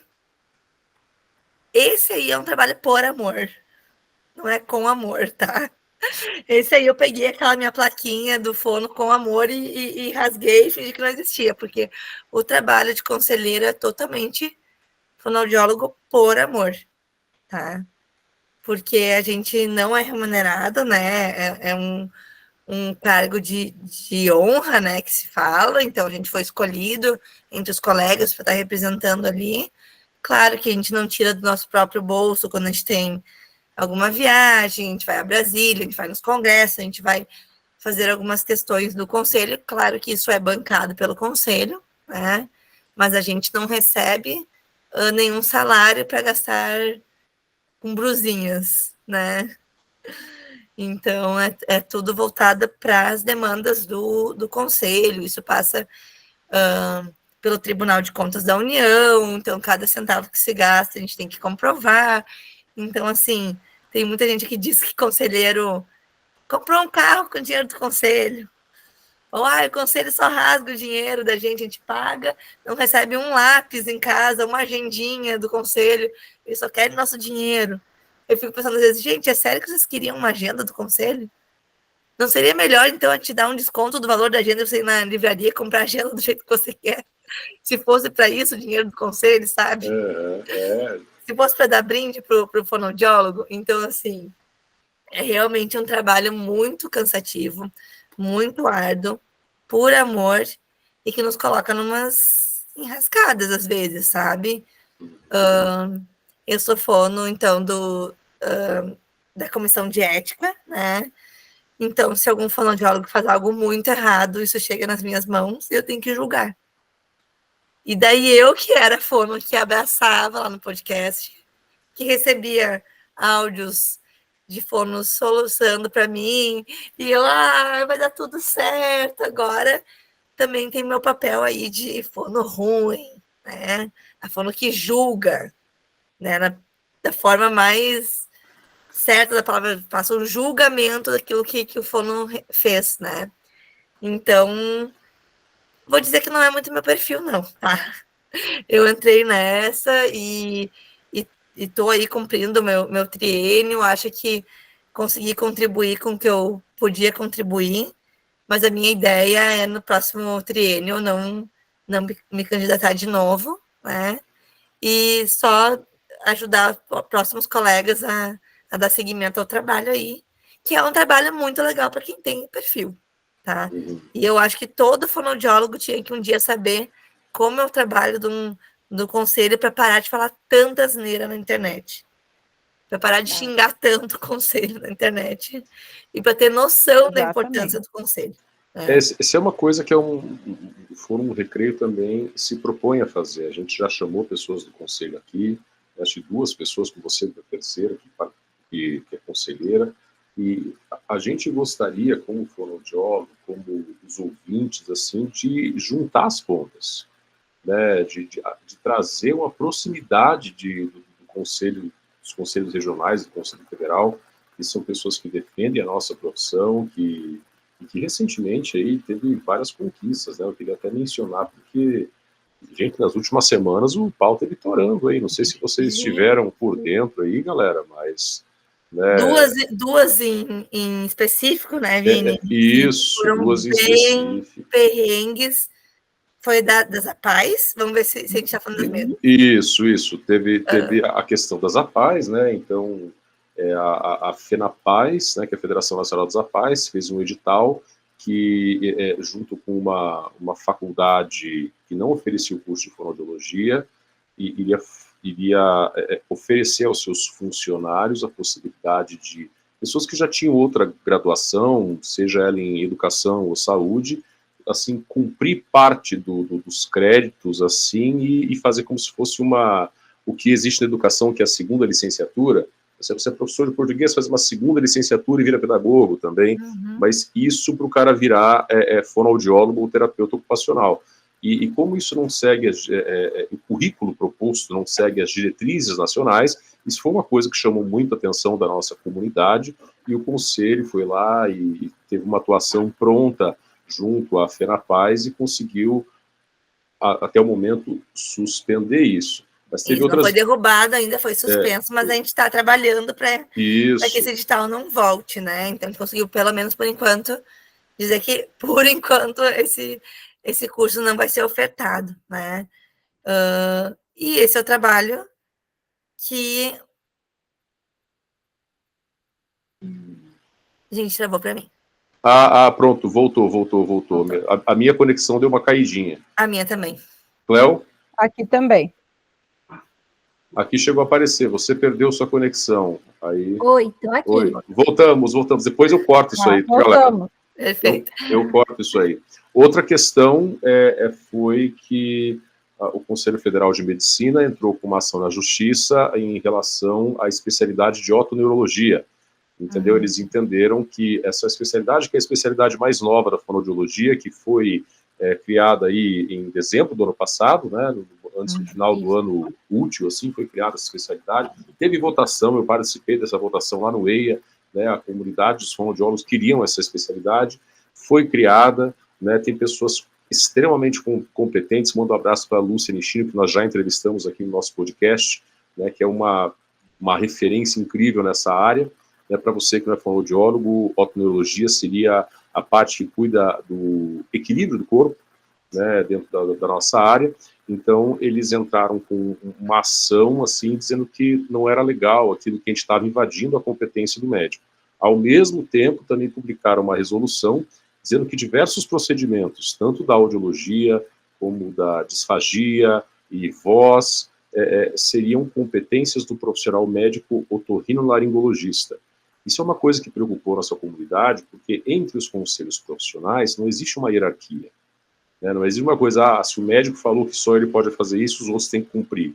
Esse aí é um trabalho por amor. Não é com amor, tá? Esse aí eu peguei aquela minha plaquinha do fono com amor e rasguei e fingi que não existia, porque o trabalho de conselheiro é totalmente fonoaudiólogo por amor, tá? Porque a gente não é remunerado, né? É um um cargo de honra, né, que se fala, então a gente foi escolhido entre os colegas para estar representando ali. Claro que a gente não tira do nosso próprio bolso quando a gente tem alguma viagem, a gente vai a Brasília, a gente vai nos congressos, a gente vai fazer algumas questões do conselho, claro que isso é bancado pelo conselho, né, mas a gente não recebe nenhum salário para gastar com brusinhas, né. Então, é tudo voltado para as demandas do conselho, isso passa pelo Tribunal de Contas da União, então cada centavo que se gasta a gente tem que comprovar. Então, assim, tem muita gente que diz que conselheiro comprou um carro com dinheiro do conselho. Ou, o conselho só rasga o dinheiro da gente, a gente paga, não recebe um lápis em casa, uma agendinha do conselho, eles só querem nosso dinheiro. Eu fico pensando às vezes, gente, é sério que vocês queriam uma agenda do conselho? Não seria melhor, então, a te dar um desconto do valor da agenda, você ir na livraria comprar a agenda do jeito que você quer? Se fosse para isso o dinheiro do conselho, sabe? Se fosse para dar brinde para o fonoaudiólogo. Então, assim, é realmente um trabalho muito cansativo, muito árduo, por amor, e que nos coloca numas enrascadas, às vezes, sabe? Eu sou fono, então, da comissão de ética, né? Então, se algum fonoaudiólogo faz algo muito errado, isso chega nas minhas mãos e eu tenho que julgar. E daí eu, que era fono, que abraçava lá no podcast, que recebia áudios de fonos soluçando para mim, e eu, vai dar tudo certo. Agora também tem meu papel aí de fono ruim, né? A fono que julga, né? Da forma mais certa da palavra, faça um julgamento daquilo que o fono fez, né? Então, vou dizer que não é muito meu perfil, não, tá? Eu entrei nessa e estou aí cumprindo meu triênio, acho que consegui contribuir com o que eu podia contribuir, mas a minha ideia é no próximo triênio não me candidatar de novo, né? E só ajudar próximos colegas a dar seguimento ao trabalho aí, que é um trabalho muito legal para quem tem perfil, tá? E eu acho que todo fonoaudiólogo tinha que um dia saber como é o trabalho do conselho para parar de falar tanta asneira na internet, para parar de xingar tanto o conselho na internet e para ter noção da importância do conselho. Essa é uma coisa que o Fórum Recreio também se propõe a fazer. A gente já chamou pessoas do conselho aqui, acho que 2 pessoas, com você da terceira, que é conselheira, e a gente gostaria, como fonoaudiólogo, como os ouvintes, assim, de juntar as pontas, né, de trazer uma proximidade do conselho, dos conselhos regionais, do Conselho Federal, que são pessoas que defendem a nossa profissão, que recentemente aí teve várias conquistas, né? Eu queria até mencionar, porque, gente, nas últimas semanas o pau teve torando aí, não sei se vocês estiveram por dentro aí, galera, mas... Né, duas em específico, né, Vini? Isso, foram 2 em bem específico. Perrengues. Foi das APAES? Vamos ver se a gente está falando das mesmas. Isso. Teve a questão das APAES, né? Então, a FENAPAES, né, que é a Federação Nacional das APAES, fez um edital que, junto com uma faculdade que não oferecia o curso de fonoaudiologia, iria oferecer aos seus funcionários a possibilidade de pessoas que já tinham outra graduação, seja ela em educação ou saúde, assim, cumprir parte dos créditos, assim, e fazer como se fosse o que existe na educação, que é a segunda licenciatura. Você é professor de português, faz uma segunda licenciatura e vira pedagogo também, mas isso para o cara virar fonoaudiólogo ou terapeuta ocupacional. E como isso não segue, o currículo proposto não segue as diretrizes nacionais, isso foi uma coisa que chamou muito a atenção da nossa comunidade, e o Conselho foi lá e teve uma atuação pronta junto à FENAPAES e conseguiu, até o momento, suspender isso. Mas teve não foi derrubado ainda, foi suspenso, mas a gente está trabalhando para que esse edital não volte, né? Então, a gente conseguiu, pelo menos por enquanto, dizer que, por enquanto, esse curso não vai ser ofertado, né? E esse é o trabalho que... Gente, travou para mim. Pronto, voltou. A minha conexão deu uma caidinha. A minha também. Cléo? Aqui também. Aqui chegou a aparecer, você perdeu sua conexão. Aí... Oi, tô aqui. Oi. Voltamos. Depois eu corto isso aí, galera. Perfeito. Eu corto isso aí. Outra questão foi que o Conselho Federal de Medicina entrou com uma ação na Justiça em relação à especialidade de otoneurologia. Entendeu? Eles entenderam que essa especialidade, que é a especialidade mais nova da fonoaudiologia, que foi criada aí em dezembro do ano passado, né, antes do final do ano útil, assim, foi criada essa especialidade. Teve votação, eu participei dessa votação lá no EIA, né, a comunidade dos fonoaudiólogos queriam essa especialidade, foi criada, né, tem pessoas extremamente competentes, mando um abraço para a Lúcia Nishino, que nós já entrevistamos aqui no nosso podcast, né, que é uma referência incrível nessa área. Para você que não é fonoaudiólogo, otoneurologia seria a parte que cuida do equilíbrio do corpo, né, dentro da nossa área. Então, eles entraram com uma ação, assim, dizendo que não era legal aquilo, que a gente estava invadindo a competência do médico. Ao mesmo tempo, também publicaram uma resolução dizendo que diversos procedimentos, tanto da audiologia, como da disfagia e voz, seriam competências do profissional médico otorrinolaringologista. Isso é uma coisa que preocupou nossa comunidade, porque entre os conselhos profissionais não existe uma hierarquia. Né? Não existe uma coisa, se o médico falou que só ele pode fazer isso, os outros têm que cumprir.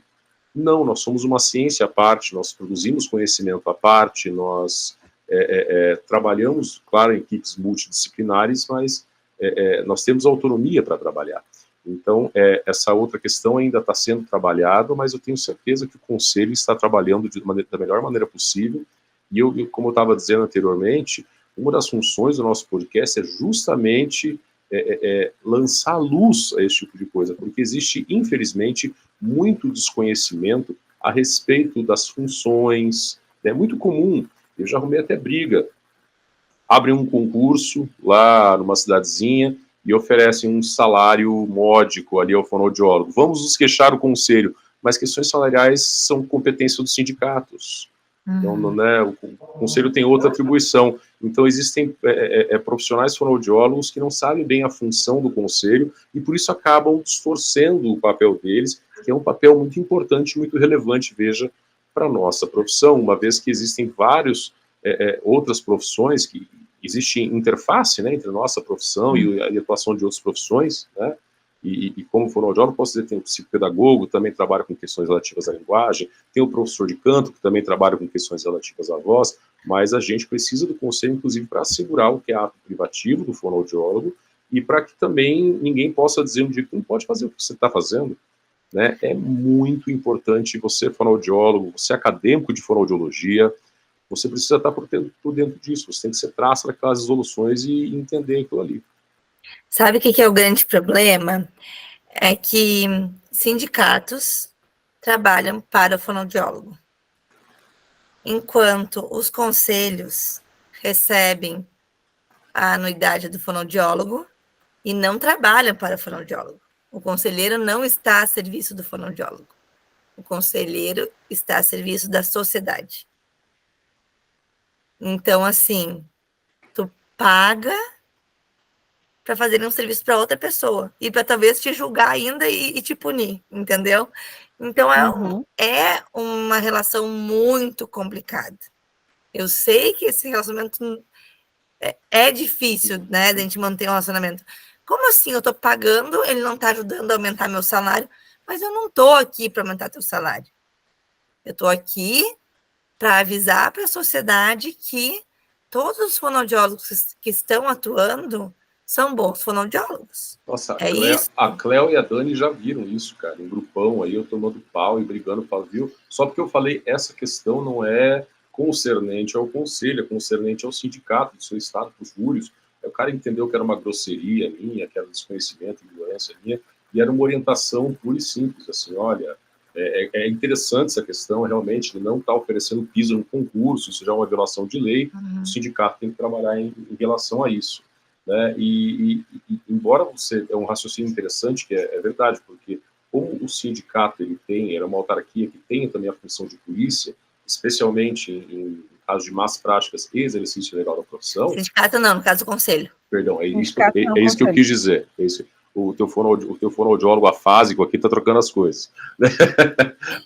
Não, nós somos uma ciência à parte, nós produzimos conhecimento à parte, nós trabalhamos, claro, em equipes multidisciplinares, mas nós temos autonomia para trabalhar. Então, essa outra questão ainda está sendo trabalhada, mas eu tenho certeza que o conselho está trabalhando da melhor maneira possível. E como eu estava dizendo anteriormente, uma das funções do nosso podcast é justamente lançar luz a esse tipo de coisa, porque existe, infelizmente, muito desconhecimento a respeito das funções. É muito comum, eu já arrumei até briga. Abrem um concurso lá numa cidadezinha e oferecem um salário módico ali ao fonoaudiólogo. Vamos nos queixar o conselho, mas questões salariais são competência dos sindicatos. Então, né, o conselho tem outra atribuição. Então, existem profissionais fonoaudiólogos que não sabem bem a função do conselho e, por isso, acabam distorcendo o papel deles, que é um papel muito importante, muito relevante, veja, para a nossa profissão, uma vez que existem várias outras profissões, que existe interface, né, entre a nossa profissão e a atuação de outras profissões, né? E como fonoaudiólogo, posso dizer, tem o psicopedagogo, também trabalha com questões relativas à linguagem, tem o professor de canto, que também trabalha com questões relativas à voz, mas a gente precisa do conselho, inclusive, para assegurar o que é ato privativo do fonoaudiólogo e para que também ninguém possa dizer um dia que não pode fazer o que você está fazendo. Né? É muito importante você, fonoaudiólogo, você acadêmico de fonoaudiologia, você precisa estar por dentro disso, você tem que ser traço daquelas resoluções e entender aquilo ali. Sabe o que é o grande problema? É que sindicatos trabalham para o fonoaudiólogo, enquanto os conselhos recebem a anuidade do fonoaudiólogo e não trabalham para o fonoaudiólogo. O conselheiro não está a serviço do fonoaudiólogo. O conselheiro está a serviço da sociedade. Então, assim, tu paga para fazer um serviço para outra pessoa e para talvez te julgar ainda e te punir, entendeu? Então é uma relação muito complicada. Eu sei que esse relacionamento é difícil, né, da gente manter um relacionamento. Como assim? Eu estou pagando, ele não está ajudando a aumentar meu salário, mas eu não estou aqui para aumentar teu salário. Eu estou aqui para avisar para a sociedade que todos os fonoaudiólogos que estão atuando são bons fonoaudiólogos. Nossa, isso. A Cléo e a Dani já viram isso, cara, em grupão aí, eu tomando pau e brigando, viu? Só porque eu falei, essa questão não é concernente ao conselho, é concernente ao sindicato do seu estado, para os júrios. O cara entendeu que era uma grosseria minha, que era desconhecimento, ignorância minha, e era uma orientação pura e simples, assim, olha, é interessante essa questão, realmente, ele não está oferecendo piso no concurso, isso já é uma violação de lei, o sindicato tem que trabalhar em relação a isso. Né? E embora você é um raciocínio interessante, que é verdade, porque como o sindicato ele tem, era uma autarquia que tem também a função de polícia, especialmente em as demais práticas e exercício legal da profissão... Sindicato não, no caso do conselho. Perdão, é isso Sindicato que eu quis dizer. O teu fonoaudiólogo afásico aqui está trocando as coisas.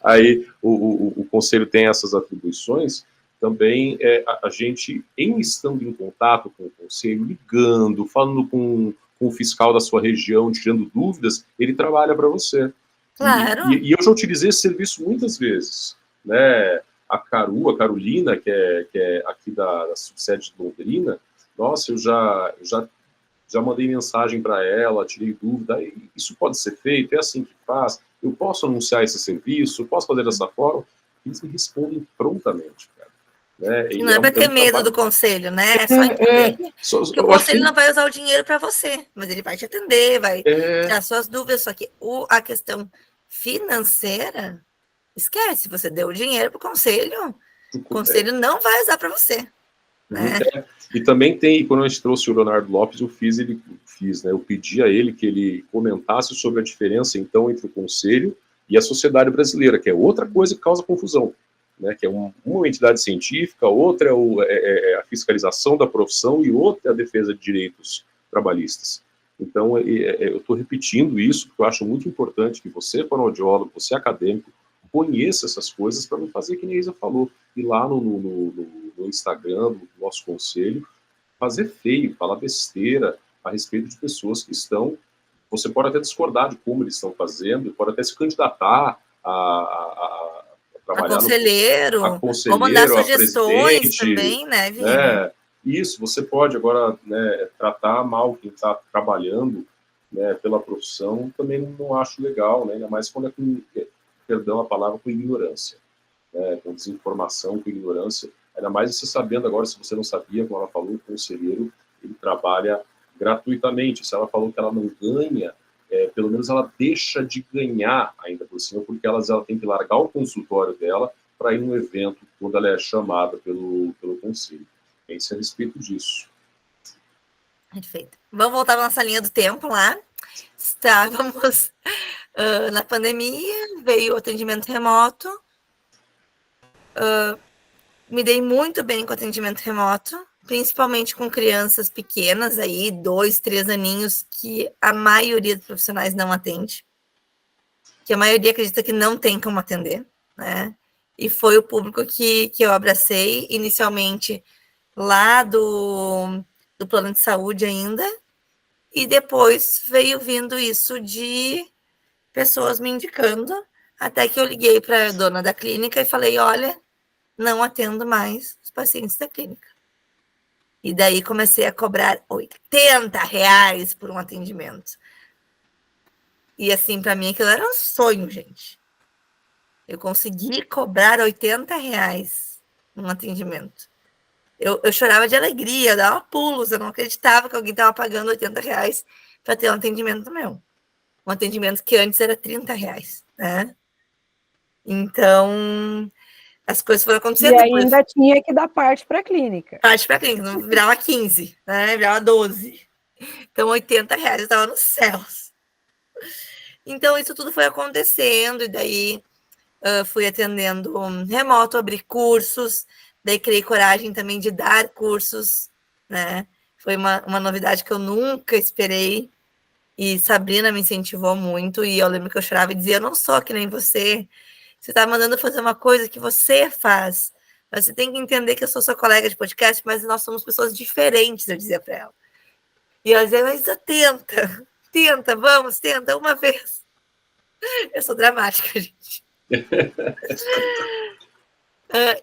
Aí o conselho tem essas atribuições, também a gente, estando em contato com o conselho, ligando, falando com o fiscal da sua região, tirando dúvidas, ele trabalha para você. Claro. E eu já utilizei esse serviço muitas vezes, né? A Carolina, que é aqui da subsede de Londrina, nossa, eu já mandei mensagem para ela, tirei dúvida, isso pode ser feito, é assim que faz, eu posso anunciar esse serviço, eu posso fazer dessa forma? Eles me respondem prontamente, cara. Né? Não é para ter medo do conselho, né? É só entender que o conselho não vai usar o dinheiro para você, mas ele vai te atender, vai tirar suas dúvidas, só que a questão financeira, esquece, você deu o dinheiro para o conselho não vai usar para você. Né? E também tem, quando a gente trouxe o Leonardo Lopes, eu pedi a ele que ele comentasse sobre a diferença, então, entre o conselho e a sociedade brasileira, que é outra coisa que causa confusão, né? Que é uma entidade científica, outra é a fiscalização da profissão e outra é a defesa de direitos trabalhistas. Então, eu estou repetindo isso, porque eu acho muito importante que você, fonoaudiólogo, você acadêmico, conheça essas coisas para não fazer que nem a Isa falou, ir lá no Instagram do nosso conselho, fazer feio, falar besteira a respeito de pessoas que estão... Você pode até discordar de como eles estão fazendo, pode até se candidatar a trabalhar a conselheiro, ou mandar sugestões também, né, Vini? Isso, você pode agora, né, tratar mal quem está trabalhando, né, pela profissão, também não acho legal, né, ainda mais quando perdão a palavra, com ignorância, né, com desinformação, com ignorância, ainda mais você sabendo agora, se você não sabia, como ela falou, o conselheiro, ele trabalha gratuitamente, se ela falou que ela não ganha, pelo menos ela deixa de ganhar ainda por cima, porque ela tem que largar o consultório dela para ir num evento quando ela é chamada pelo conselho. Pense a respeito disso. Perfeito. Vamos voltar para nossa linha do tempo lá. Estávamos na pandemia, veio o atendimento remoto. Me dei muito bem com o atendimento remoto, principalmente com crianças pequenas, aí 2, 3 aninhos, que a maioria dos profissionais não atende, que a maioria acredita que não tem como atender, né? E foi o público que eu abracei inicialmente lá do plano de saúde ainda, e depois veio vindo isso de pessoas me indicando, até que eu liguei para a dona da clínica e falei, olha, não atendo mais os pacientes da clínica. E daí comecei a cobrar R$80 por um atendimento. E assim, para mim aquilo era um sonho, gente. Eu consegui cobrar R$80 num atendimento. Eu chorava de alegria, eu dava pulos, eu não acreditava que alguém estava pagando R$80 para ter um atendimento meu. Um atendimento que antes era R$30, né? Então, as coisas foram acontecendo. E ainda tinha que dar parte para a clínica. Parte para a clínica, não virava 15, né? Virava 12. Então, R$80 eu estava nos céus. Então, isso tudo foi acontecendo, e daí fui atendendo remoto, abri cursos, daí criei coragem também de dar cursos, né? Foi uma novidade que eu nunca esperei, e Sabrina me incentivou muito, e eu lembro que eu chorava e dizia, eu não sou que nem você está mandando fazer uma coisa que você faz, mas você tem que entender que eu sou sua colega de podcast, mas nós somos pessoas diferentes, eu dizia para ela. E ela dizia, mas tenta, vamos, tenta uma vez. Eu sou dramática, gente.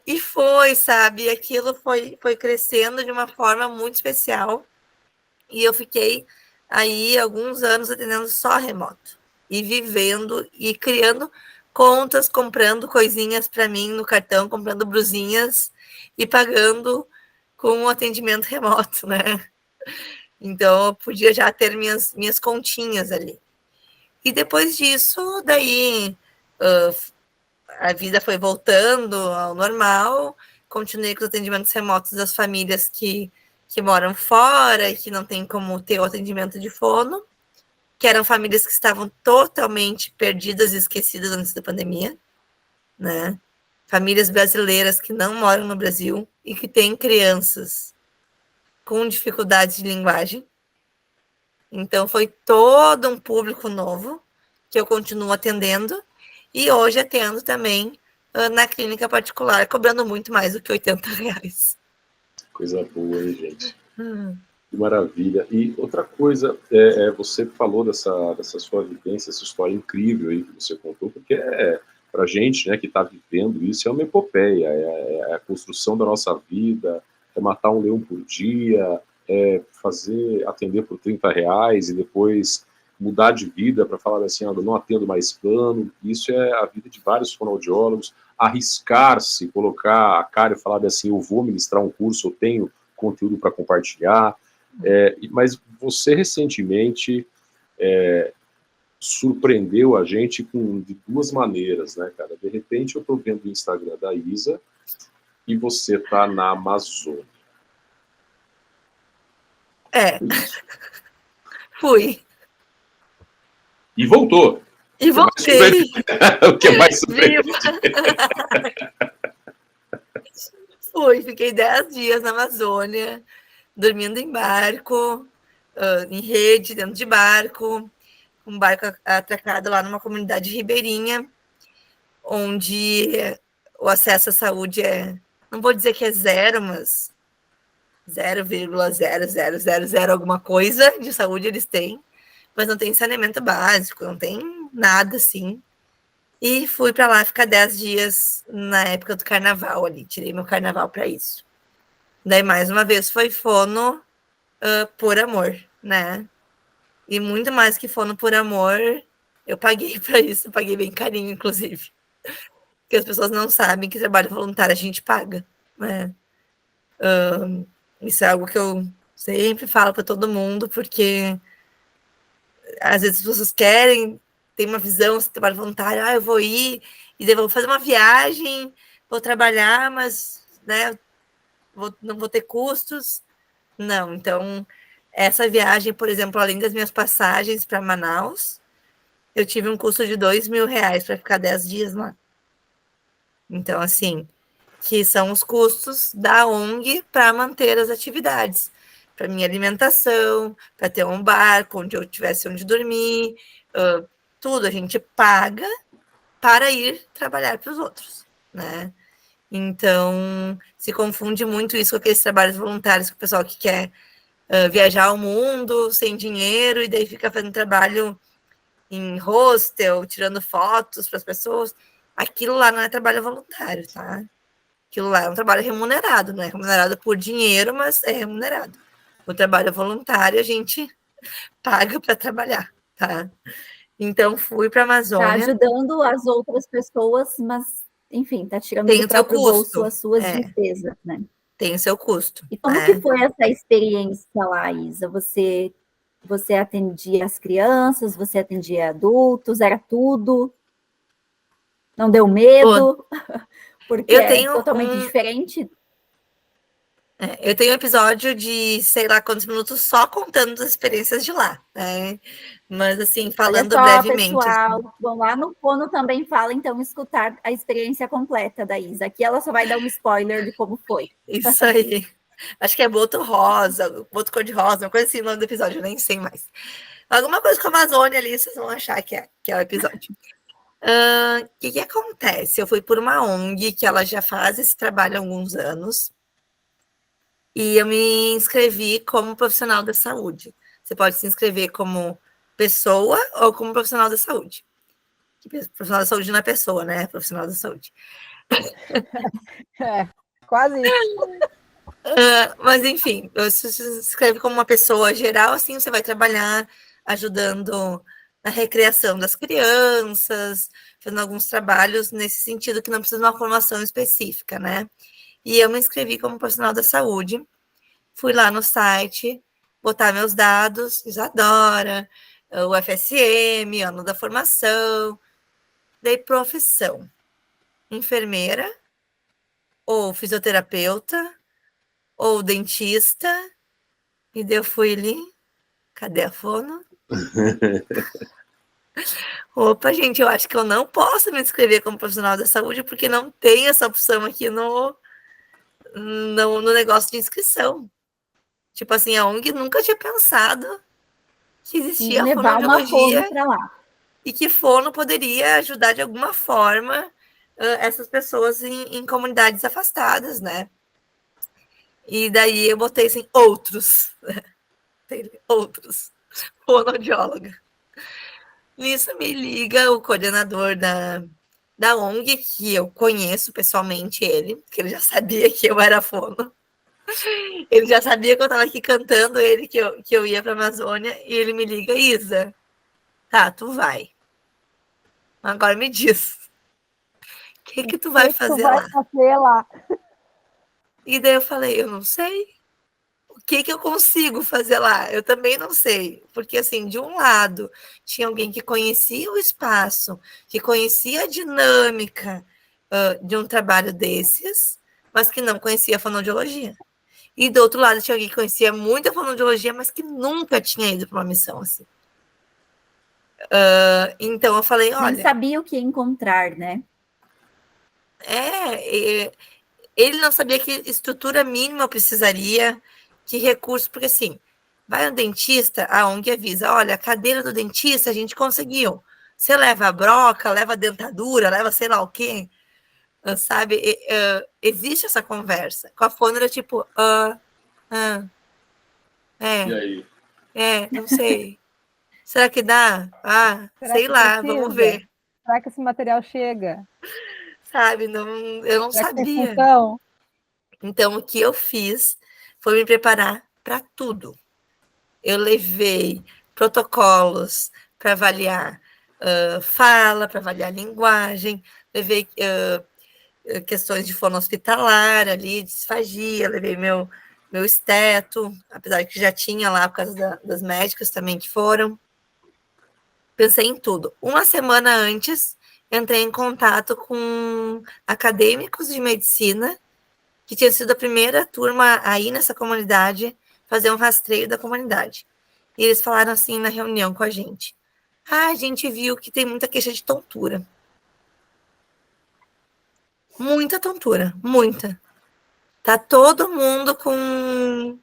E foi, sabe, aquilo foi crescendo de uma forma muito especial, e eu fiquei aí alguns anos atendendo só remoto, e vivendo, e criando contas, comprando coisinhas para mim no cartão, comprando brusinhas, e pagando com um atendimento remoto, né? Então, eu podia já ter minhas continhas ali. E depois disso, daí... a vida foi voltando ao normal, continuei com os atendimentos remotos das famílias que moram fora e que não tem como ter o atendimento de fono, que eram famílias que estavam totalmente perdidas e esquecidas antes da pandemia, né? famílias brasileiras que não moram no Brasil e que têm crianças com dificuldades de linguagem. Então, foi todo um público novo que eu continuo atendendo e hoje atendo também na clínica particular, cobrando muito mais do que R$80. Coisa boa, hein, gente? Que maravilha. E outra coisa, você falou dessa sua vivência, essa história incrível aí que você contou, porque pra gente, né, que está vivendo isso, é uma epopeia, é a construção da nossa vida, é matar um leão por dia, atender por R$30 e depois mudar de vida para falar assim, eu não atendo mais plano. Isso é a vida de vários fonoaudiólogos, arriscar-se, colocar a cara e falar assim, eu vou ministrar um curso, eu tenho conteúdo para compartilhar. Mas você recentemente surpreendeu a gente de duas maneiras, né, cara? De repente eu estou vendo o Instagram da Isa e você tá na Amazônia. Fui. E voltou. E voltei. O que é mais surpreendente? Fui, fiquei 10 dias na Amazônia, dormindo em barco, em rede, dentro de barco, um barco atracado lá numa comunidade ribeirinha, onde o acesso à saúde não vou dizer que é zero, mas 0,0000 alguma coisa de saúde eles têm, mas não tem saneamento básico, não tem nada assim. E fui para lá ficar 10 dias na época do carnaval ali, tirei meu carnaval para isso. Daí, mais uma vez, foi fono por amor, né? E muito mais que fono por amor, eu paguei para isso, paguei bem carinho, inclusive. Porque as pessoas não sabem que trabalho voluntário a gente paga, né? Isso é algo que eu sempre falo para todo mundo, porque às vezes as pessoas querem, tem uma visão, se trabalho voluntário, eu vou ir, e daí vou fazer uma viagem, vou trabalhar, mas, né, não vou ter custos. Não, então, essa viagem, por exemplo, além das minhas passagens para Manaus, eu tive um custo de R$2.000 para ficar 10 dias lá. Então, assim, que são os custos da ONG para manter as atividades, para minha alimentação, para ter um barco onde eu tivesse onde dormir, tudo a gente paga para ir trabalhar para os outros, né? Então, se confunde muito isso com aqueles trabalhos voluntários que o pessoal que quer viajar ao mundo sem dinheiro e daí fica fazendo trabalho em hostel, tirando fotos para as pessoas. Aquilo lá não é trabalho voluntário, tá? Aquilo lá é um trabalho remunerado, não é remunerado por dinheiro, mas é remunerado. O trabalho voluntário a gente paga para trabalhar, tá? Então, fui para a Amazônia. Está ajudando as outras pessoas, mas, enfim, está tirando tem do próprio bolso as suas despesas, né? Tem o seu custo. E como que foi essa experiência lá, Isa? Você atendia as crianças, você atendia adultos, era tudo? Não deu medo? Porque é totalmente diferente. Eu tenho um episódio de, sei lá quantos minutos, só contando as experiências de lá, né? Mas, assim, falando brevemente. Pessoal, assim. Bom, lá no Fono também fala, então, escutar a experiência completa da Isa. Aqui ela só vai dar um spoiler de como foi. Isso aí. Acho que é boto rosa, boto cor-de-rosa, uma coisa assim no nome do episódio, eu nem sei mais. Alguma coisa com a Amazônia ali, vocês vão achar que é o episódio. O que acontece? Eu fui por uma ONG que ela já faz esse trabalho há alguns anos e eu me inscrevi como profissional da saúde. Você pode se inscrever como pessoa ou como profissional da saúde. Profissional da saúde não é pessoa, né? Profissional da saúde. Quase isso. Mas, enfim, você se inscreve como uma pessoa geral, assim, você vai trabalhar ajudando na recreação das crianças, fazendo alguns trabalhos nesse sentido que não precisa de uma formação específica, né? E eu me inscrevi como profissional da saúde, fui lá no site, botar meus dados, Isadora, o FSM, ano da formação, dei profissão, enfermeira, ou fisioterapeuta, ou dentista, e daí eu fui ali, cadê a fono? Opa, gente, eu acho que eu não posso me inscrever como profissional da saúde porque não tem essa opção aqui no negócio de inscrição. Tipo assim, a ONG nunca tinha pensado que existia a levar uma fonoaudiologia fono para lá. e que fono poderia ajudar de alguma forma essas pessoas em comunidades afastadas, né? E daí eu botei assim, outros, fonoaudióloga. Nisso me liga o coordenador da ONG, que eu conheço pessoalmente ele, que ele já sabia que eu era fono. Ele já sabia que eu estava aqui cantando ele, que eu ia para a Amazônia, e ele me liga, Isa, tá, tu vai. Agora me diz, o que tu vai fazer lá? E daí eu falei, eu não sei. O que eu consigo fazer lá? Eu também não sei. Porque, assim, de um lado, tinha alguém que conhecia o espaço, que conhecia a dinâmica de um trabalho desses, mas que não conhecia a fonoaudiologia. E do outro lado, tinha alguém que conhecia muito a fonoaudiologia, mas que nunca tinha ido para uma missão assim. Então, eu falei, olha... Nem sabia o que encontrar, né? Ele não sabia que estrutura mínima eu precisaria, que recurso, porque assim, vai no dentista, a ONG avisa, olha, a cadeira do dentista a gente conseguiu. Você leva a broca, leva a dentadura, leva sei lá o quê, sabe? Existe essa conversa. Com a fono era tipo, E aí? Não sei. Será que dá? Sei lá, vamos ver. Será que esse material chega? Sabe, eu não Será sabia. que tem função? Então, o que eu fiz foi me preparar para tudo. Eu levei protocolos para avaliar fala, para avaliar linguagem, levei questões de fono hospitalar ali, disfagia, levei meu esteto, apesar de que já tinha lá por causa das médicas também que foram. Pensei em tudo. Uma semana antes, entrei em contato com acadêmicos de medicina, que tinha sido a primeira turma aí nessa comunidade, fazer um rastreio da comunidade. E eles falaram assim na reunião com a gente. A gente viu que tem muita queixa de tontura. Muita tontura, muita. Tá todo mundo com...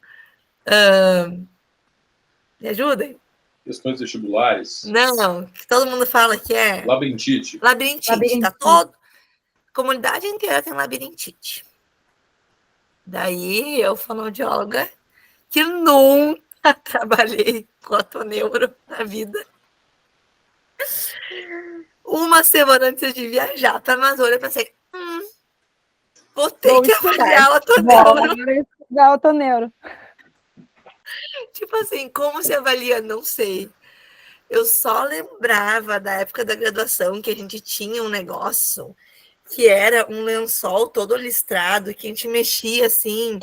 me ajudem? Questões vestibulares. Não, que todo mundo fala que é... Labirintite. Labirintite. Tá todo... A comunidade inteira tem labirintite. Daí, eu, fonoaudióloga, que nunca trabalhei com otoneuro na vida. Uma semana antes de viajar para a Amazônia, eu pensei, vou ter que avaliar o otoneuro. Vou otoneuro. Tipo assim, como se avalia? Não sei. Eu só lembrava da época da graduação que a gente tinha um negócio que era um lençol todo listrado, que a gente mexia assim,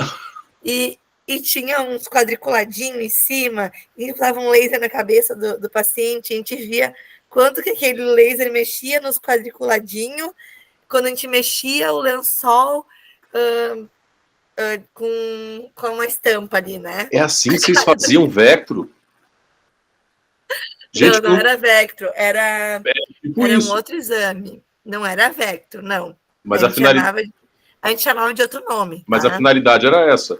e tinha uns quadriculadinhos em cima, e dava um laser na cabeça do paciente, a gente via quanto que aquele laser mexia nos quadriculadinhos, quando a gente mexia o lençol com uma estampa ali, né? É assim que vocês faziam Vectro? Gente, não era Vectro, era tipo um isso. outro exame. Não era Vectro, não. Mas a gente chamava de outro nome. Mas a finalidade era essa.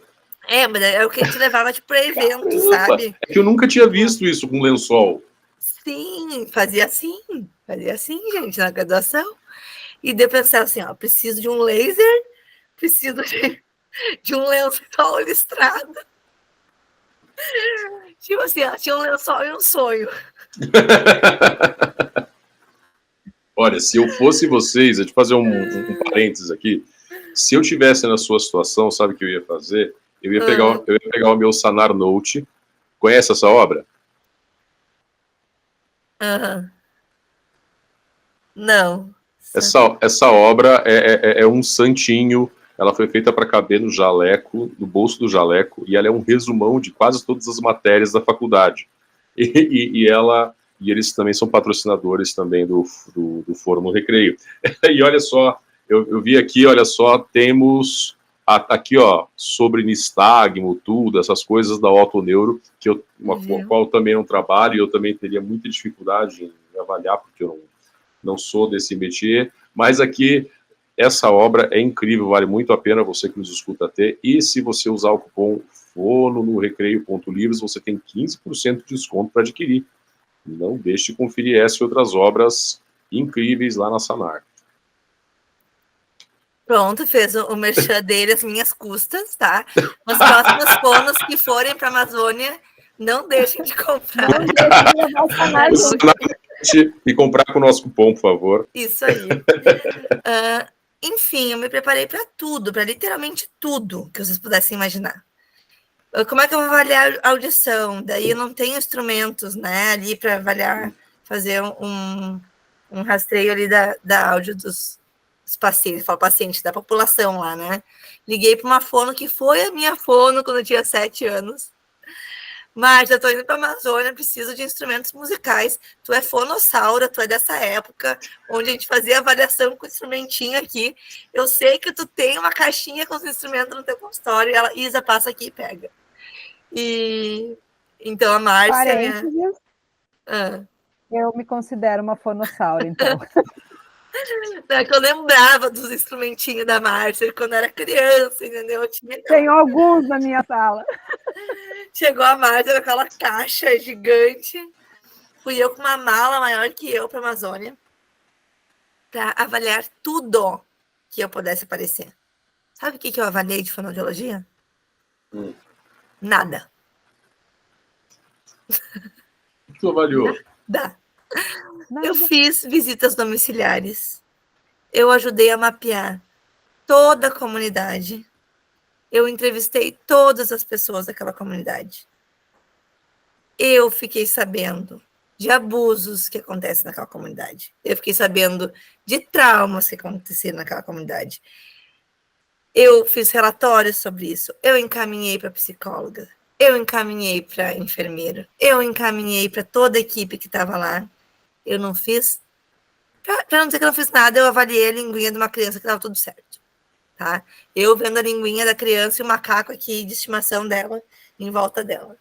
Mas é o que a gente levava tipo, para evento, sabe? É que eu nunca tinha visto isso com lençol. Sim, fazia assim, gente, na graduação. E daí eu pensava assim, ó, preciso de um laser, preciso de um lençol listrado. Tipo assim, ó, tinha um lençol e um sonho. Olha, se eu fosse vocês, eu te fazer um parênteses aqui. Se eu tivesse na sua situação, sabe o que eu ia fazer? Eu ia pegar o meu Sanar Note. Conhece essa obra? Não. Essa obra é um santinho. Ela foi feita para caber no jaleco, no bolso do jaleco, e ela é um resumão de quase todas as matérias da faculdade. E eles também são patrocinadores também do Foro no Recreio. E olha só, eu vi aqui, olha só, temos aqui, ó, sobre nistagmo, tudo, essas coisas da otoneuro, com a qual eu também não trabalho, e eu também teria muita dificuldade avaliar, porque eu não sou desse métier, mas aqui essa obra é incrível, vale muito a pena você que nos escuta ter, e se você usar o cupom FONO no recreio.livros, você tem 15% de desconto para adquirir. Não deixe de conferir essa e outras obras incríveis lá na Sanar. Pronto, fez o merchan dele às minhas custas, tá? Os próximos fonos que forem para a Amazônia, não deixem de comprar. Não deixe de levar o Sanar junto. E comprar com o nosso cupom, por favor. Isso aí. Enfim, eu me preparei para tudo, para literalmente tudo que vocês pudessem imaginar. Como é que eu vou avaliar a audição? Daí eu não tenho instrumentos, né, ali para avaliar, fazer um rastreio ali da áudio dos pacientes, falo paciente, da população lá, né? Liguei para uma fono que foi a minha fono quando eu tinha 7 anos. Mas eu tô indo para a Amazônia, preciso de instrumentos musicais. Tu é fonossaura, tu é dessa época, onde a gente fazia avaliação com o instrumentinho aqui. Eu sei que tu tem uma caixinha com os instrumentos no teu consultório, e ela, Isa, passa aqui e pega. E então a Márcia... Parênteses, eu me considero uma fonossaura, então. É que eu lembrava dos instrumentinhos da Márcia quando era criança, entendeu? Tenho alguns na minha sala. Chegou a Márcia com aquela caixa gigante. Fui eu com uma mala maior que eu para a Amazônia para avaliar tudo que eu pudesse aparecer. Sabe o que eu avaliei de fonoaudiologia? Nada. O que tu avaliou? Nada. Eu fiz visitas domiciliares. Eu ajudei a mapear toda a comunidade. Eu entrevistei todas as pessoas daquela comunidade. Eu fiquei sabendo de abusos que acontecem naquela comunidade. Eu fiquei sabendo de traumas que aconteceram naquela comunidade. Eu fiz relatórios sobre isso. Eu encaminhei para psicóloga. Eu encaminhei para enfermeira. Eu encaminhei para toda a equipe que estava lá. Eu não fiz, para não dizer que eu não fiz nada, eu avaliei a linguinha de uma criança que estava tudo certo, tá? Eu vendo a linguinha da criança e o macaco aqui de estimação dela, em volta dela,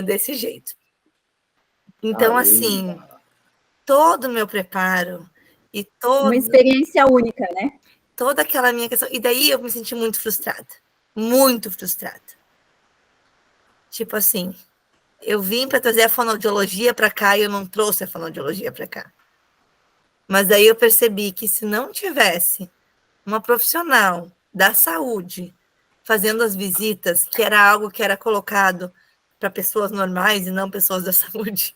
desse jeito. Então, assim, todo o meu preparo e todo... Uma experiência única, né? Toda aquela minha questão... E daí eu me senti muito frustrada. Muito frustrada. Tipo assim... Eu vim para trazer a fonoaudiologia para cá e eu não trouxe a fonoaudiologia para cá. Mas daí eu percebi que se não tivesse uma profissional da saúde fazendo as visitas, que era algo que era colocado para pessoas normais e não pessoas da saúde,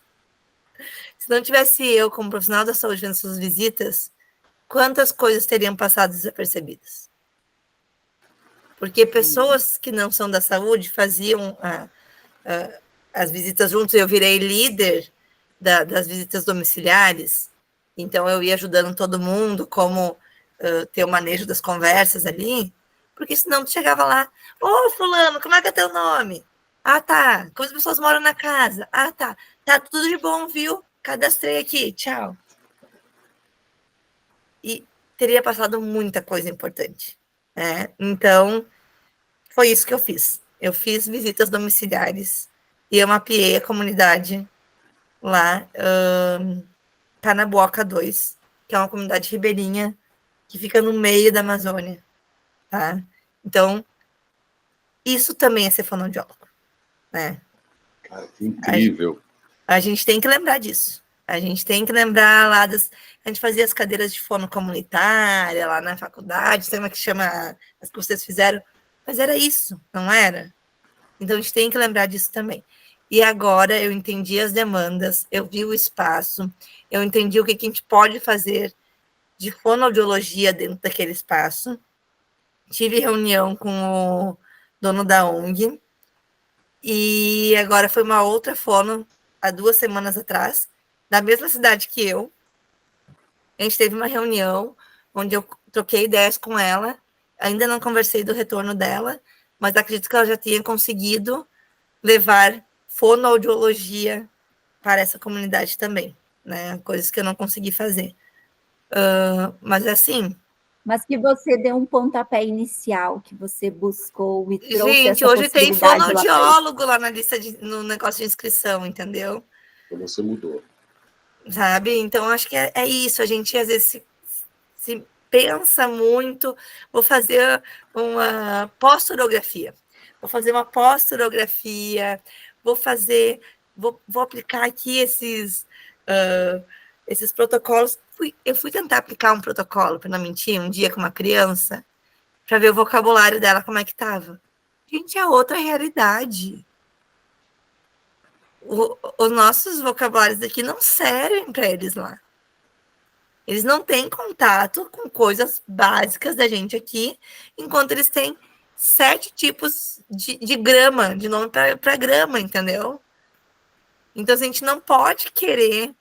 se não tivesse eu como profissional da saúde fazendo suas visitas, quantas coisas teriam passado desapercebidas? Porque pessoas que não são da saúde faziam as visitas juntos, eu virei líder das visitas domiciliares, então eu ia ajudando todo mundo, como ter o manejo das conversas ali, porque senão tu chegava lá, ô fulano, como é que é teu nome? Ah, tá, como as pessoas moram na casa? Ah, tá, tudo de bom, viu? Cadastrei aqui, tchau. E teria passado muita coisa importante, né? Então, foi isso que eu fiz. Eu fiz visitas domiciliares, e eu mapeei a comunidade lá, Canaboca 2, que é uma comunidade ribeirinha que fica no meio da Amazônia, tá? Então, isso também é ser fonoaudiólogo, né? Cara, que incrível. A gente tem que lembrar disso. A gente tem que lembrar lá a gente fazia as cadeiras de fono comunitária lá na faculdade, tem uma que chama as que vocês fizeram, mas era isso, não era? Então, a gente tem que lembrar disso também. E agora eu entendi as demandas, eu vi o espaço, eu entendi o que a gente pode fazer de fonoaudiologia dentro daquele espaço. Tive reunião com o dono da ONG, e agora foi uma outra fono, há 2 semanas atrás, da mesma cidade que eu. A gente teve uma reunião onde eu troquei ideias com ela, ainda não conversei do retorno dela, mas acredito que ela já tinha conseguido levar fonoaudiologia para essa comunidade também, né? Coisas que eu não consegui fazer. Mas assim... Mas que você deu um pontapé inicial, que você buscou e trouxe gente, essa hoje tem possibilidade fonoaudiólogo lá na lista, no negócio de inscrição, entendeu? Então você mudou. sabe? Então, acho que é isso. A gente, às vezes, se pensa muito. Vou fazer uma pós-orografia. Vou fazer uma pós-orografia. Vou aplicar aqui esses protocolos. Eu fui tentar aplicar um protocolo, para não mentir, um dia com uma criança, para ver o vocabulário dela, como é que estava. Gente, é outra realidade. Os nossos vocabulários daqui não servem para eles lá. Eles não têm contato com coisas básicas da gente aqui, enquanto eles têm 7 tipos de grama, de nome para grama, entendeu? Então, a gente não pode querer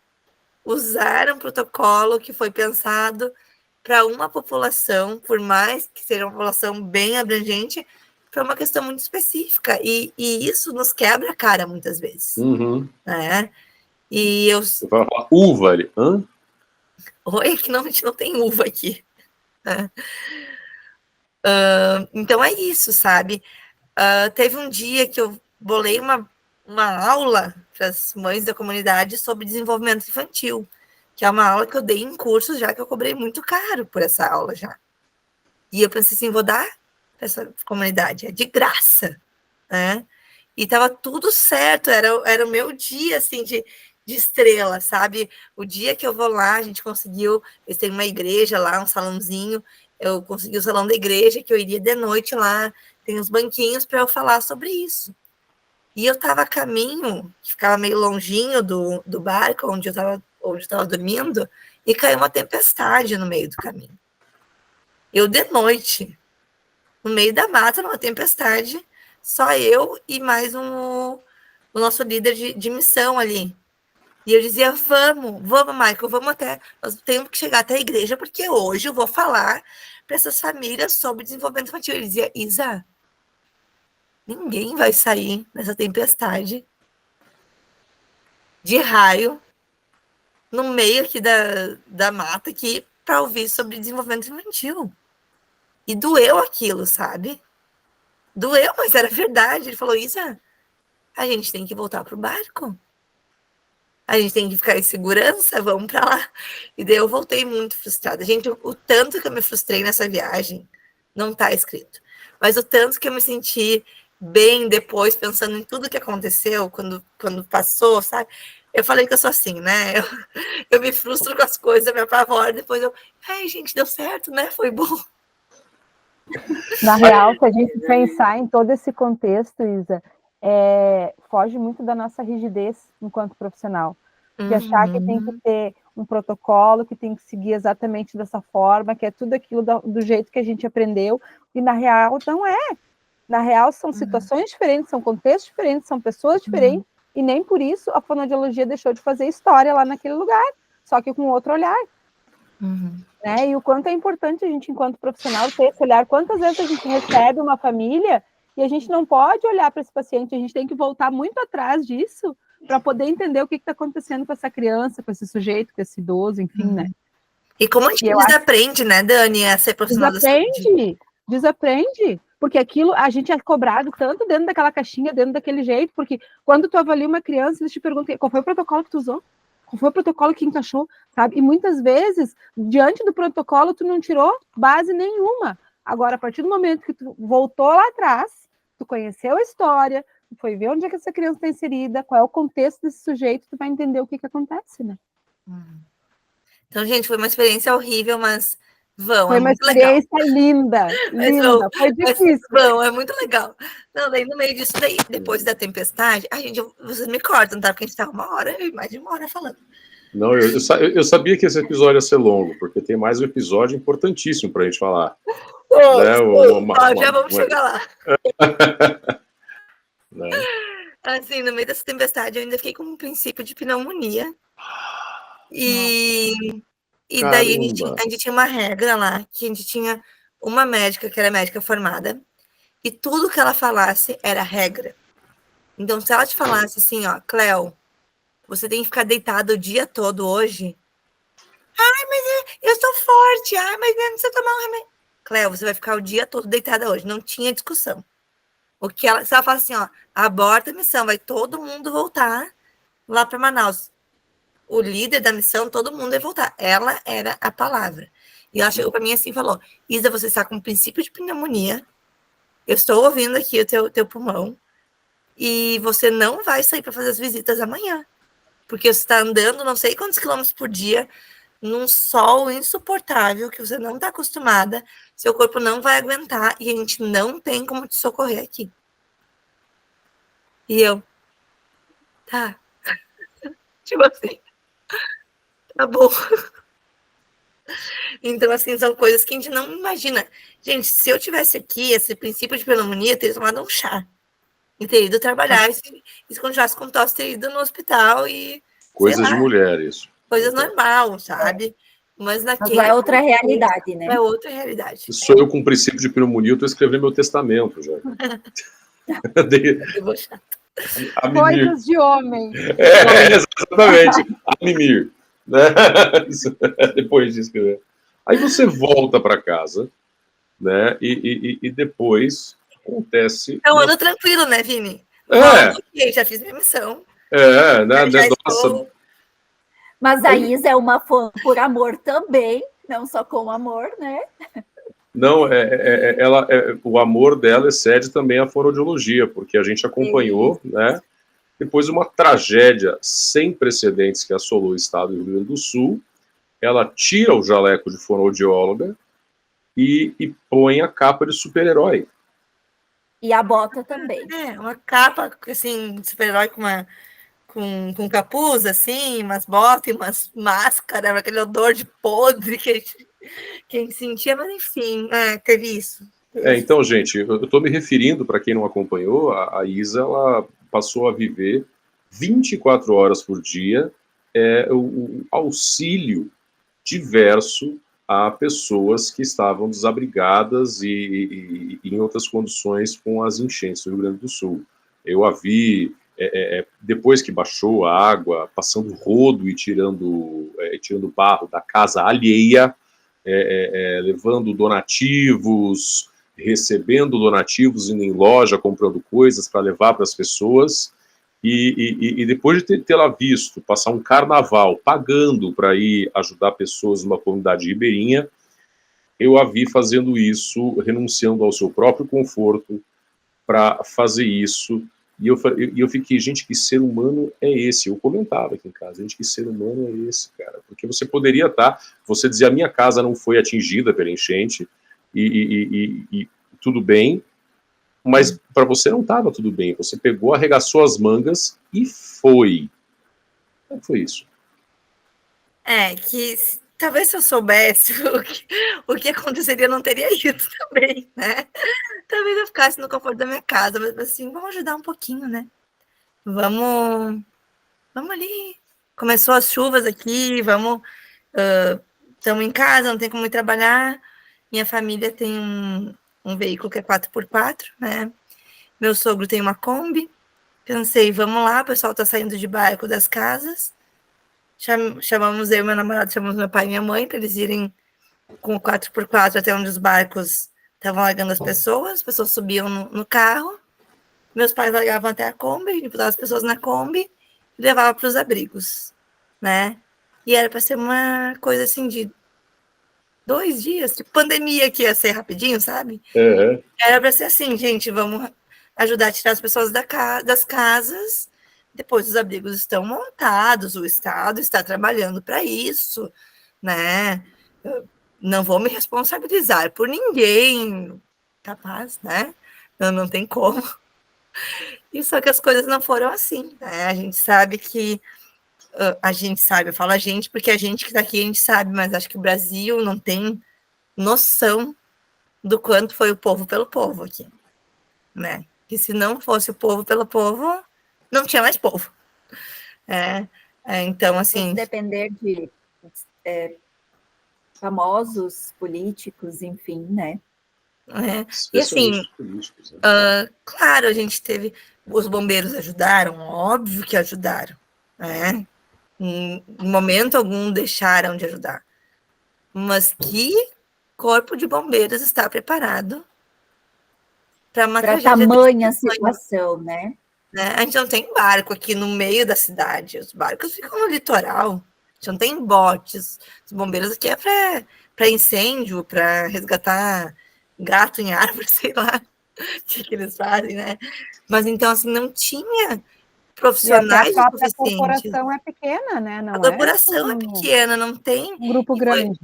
usar um protocolo que foi pensado para uma população, por mais que seja uma população bem abrangente, para uma questão muito específica. E isso nos quebra a cara muitas vezes. Uhum. Né? E eu vou falar uva ali. Hã? Oi, que não, a gente não tem uva aqui. Então é isso, sabe? Teve um dia que eu bolei uma aula para as mães da comunidade sobre desenvolvimento infantil, que é uma aula que eu dei em cursos já, que eu cobrei muito caro por essa aula já. E eu pensei assim, vou dar para essa comunidade, é de graça, né? E estava tudo certo, era o meu dia, assim, de estrela, sabe? O dia que eu vou lá, a gente conseguiu, eles têm uma igreja lá, um salãozinho, eu consegui o salão da igreja, que eu iria de noite lá, tem uns banquinhos para eu falar sobre isso. E eu estava a caminho, que ficava meio longinho do barco, onde eu estava dormindo, e caiu uma tempestade no meio do caminho. Eu de noite, no meio da mata, numa tempestade, só eu e mais o nosso líder de missão ali. E eu dizia, vamos, Michael, vamos até, nós temos que chegar até a igreja, porque hoje eu vou falar para essas famílias sobre desenvolvimento infantil. Ele dizia, Isa, ninguém vai sair nessa tempestade de raio no meio aqui da mata aqui para ouvir sobre desenvolvimento infantil. E doeu aquilo, sabe? Doeu, mas era verdade. Ele falou, Isa, a gente tem que voltar pro barco. A gente tem que ficar em segurança, vamos para lá. E daí eu voltei muito frustrada. Gente, o tanto que eu me frustrei nessa viagem não está escrito. Mas o tanto que eu me senti bem depois, pensando em tudo que aconteceu, quando passou, sabe? Eu falei que eu sou assim, né? Eu me frustro com as coisas, eu me apavoro, depois ai, gente, deu certo, né? Foi bom. Na real, se a gente pensar em todo esse contexto, Isa, foge muito da nossa rigidez enquanto profissional. De achar que tem que ter um protocolo, que tem que seguir exatamente dessa forma, que é tudo aquilo do jeito que a gente aprendeu, e na real não é. Na real são situações diferentes, são contextos diferentes, são pessoas diferentes, e nem por isso a fonoaudiologia deixou de fazer história lá naquele lugar, só que com outro olhar. Né? E o quanto é importante a gente, enquanto profissional, ter esse olhar. Quantas vezes a gente recebe uma família e a gente não pode olhar para esse paciente, a gente tem que voltar muito atrás disso para poder entender o que está acontecendo com essa criança, com esse sujeito, com esse idoso, enfim, né? E como a gente desaprende, né, Dani, a ser profissional da saúde? Desaprende, porque aquilo a gente é cobrado tanto dentro daquela caixinha, dentro daquele jeito, porque quando tu avalia uma criança, eles te perguntam qual foi o protocolo que tu usou? Qual foi o protocolo que encaixou, sabe? E muitas vezes, diante do protocolo, tu não tirou base nenhuma. Agora, a partir do momento que tu voltou lá atrás, tu conheceu a história, tu foi ver onde é que essa criança está inserida, qual é o contexto desse sujeito, tu vai entender o que acontece, né? Então, gente, foi uma experiência horrível, mas foi uma experiência linda, foi difícil. É muito legal. Não, daí no meio disso, depois da tempestade, vocês me cortam, tá? Porque a gente tá mais de uma hora falando. Não, eu sabia que esse episódio ia ser longo, porque tem mais um episódio importantíssimo pra gente falar. Já vamos chegar lá. Né? Assim, no meio dessa tempestade, eu ainda fiquei com um princípio de pneumonia. E daí a gente tinha uma regra lá, que a gente tinha uma médica, que era médica formada, e tudo que ela falasse era regra. Então, se ela te falasse assim, ó, Cleo, você tem que ficar deitada o dia todo hoje. Ai, mas eu sou forte. Ai, mas não precisa tomar um remédio. Cleo, você vai ficar o dia todo deitada hoje. Não tinha discussão. Se ela fala assim, ó, aborta a missão, vai todo mundo voltar lá para Manaus. o líder da missão, todo mundo ia voltar. Ela era a palavra. E ela chegou para mim assim e falou: Isa, você está com um princípio de pneumonia. Eu estou ouvindo aqui o teu pulmão. E você não vai sair para fazer as visitas amanhã. Porque você está andando não sei quantos quilômetros por dia, num sol insuportável, que você não está acostumada. Seu corpo não vai aguentar e a gente não tem como te socorrer aqui. E eu, tá. Tipo assim, tá bom. Então, assim, são coisas que a gente não imagina. Gente, se eu tivesse aqui esse princípio de pneumonia, eu teria tomado um chá. E ter ido trabalhar, e se continuasse com tosse, ter ido no hospital e... Coisas de mulher, isso. Coisas normal, sabe? Mas naquele... Mas é outra realidade, né? É outra realidade. Sou eu com o princípio de pneumonia, eu estou escrevendo meu testamento já. Eu vou chato. Coisas de homem. Exatamente. A mimir. Né? Depois de escrever. Aí você volta para casa, né? E depois acontece. É um ano tranquilo, né, Vini? Ok, já fiz minha missão. Né? Nossa. Mas a Isa é uma fã por amor também, não só com amor, né? Não, o amor dela excede também a fonoaudiologia, porque a gente acompanhou, né? Depois de uma tragédia sem precedentes que assolou o estado do Rio Grande do Sul, ela tira o jaleco de fonoaudióloga e põe a capa de super-herói. E a bota também. Uma capa, assim, de super-herói com capuz, assim, umas botas e umas máscaras, aquele odor de podre que a gente sentia, mas enfim, teve isso. Então, gente, eu estou me referindo, para quem não acompanhou, a Isa, ela passou a viver 24 horas por dia o auxílio diverso a pessoas que estavam desabrigadas e em outras condições com as enchentes do Rio Grande do Sul. Eu a vi, depois que baixou a água, passando rodo e tirando barro da casa alheia, levando donativos, recebendo donativos, indo em loja, comprando coisas para levar para as pessoas, e depois de tê-la visto passar um carnaval pagando para ir ajudar pessoas numa comunidade ribeirinha, eu a vi fazendo isso, renunciando ao seu próprio conforto para fazer isso, e eu fiquei, gente, que ser humano é esse? Eu comentava aqui em casa, gente, que ser humano é esse, cara? Porque você poderia você dizia, a minha casa não foi atingida pela enchente, e tudo bem, mas para você não estava tudo bem. Você pegou, arregaçou as mangas e foi. Como foi isso? Que talvez se eu soubesse o que aconteceria, eu não teria ido também, né? Talvez eu ficasse no conforto da minha casa, mas assim, vamos ajudar um pouquinho, né? Vamos ali. Começou as chuvas aqui, estamos em casa, não tem como ir trabalhar. Minha família tem um veículo que é 4x4, né? Meu sogro tem uma Kombi. Pensei, vamos lá, o pessoal está saindo de barco das casas. Chamamos eu e meu namorado, chamamos meu pai e minha mãe para eles irem com o 4x4 até onde os barcos estavam largando as pessoas subiam no carro, meus pais largavam até a Kombi, botavam as pessoas na Kombi e levavam para os abrigos, né? E era para ser uma coisa assim de 2 dias, tipo pandemia, que ia ser rapidinho, sabe? Uhum. Era para ser assim, gente, vamos ajudar a tirar as pessoas das casas, depois os abrigos estão montados, o Estado está trabalhando para isso, né? Eu não vou me responsabilizar por ninguém, capaz, né? Não tem como. E só que as coisas não foram assim, né? A gente sabe que eu falo a gente porque a gente que está aqui a gente sabe, mas acho que o Brasil não tem noção do quanto foi o povo pelo povo aqui, né? Que se não fosse o povo pelo povo, não tinha mais povo. Então, assim... Depender de famosos, políticos, enfim, né? E assim, claro, a gente teve... Os bombeiros ajudaram, óbvio que ajudaram, né? Em momento algum deixaram de ajudar. Mas que corpo de bombeiros está preparado para uma tragédia tamanha situação, né? né? A gente não tem barco aqui no meio da cidade, os barcos ficam no litoral, a gente não tem botes, os bombeiros aqui é para incêndio, para resgatar gato em árvore, sei lá o que eles fazem, né? Mas então, assim, não tinha E profissionais até a própria suficientes. corporação é pequena, né? Não A corporação é pequena, não tem. Um grupo grande.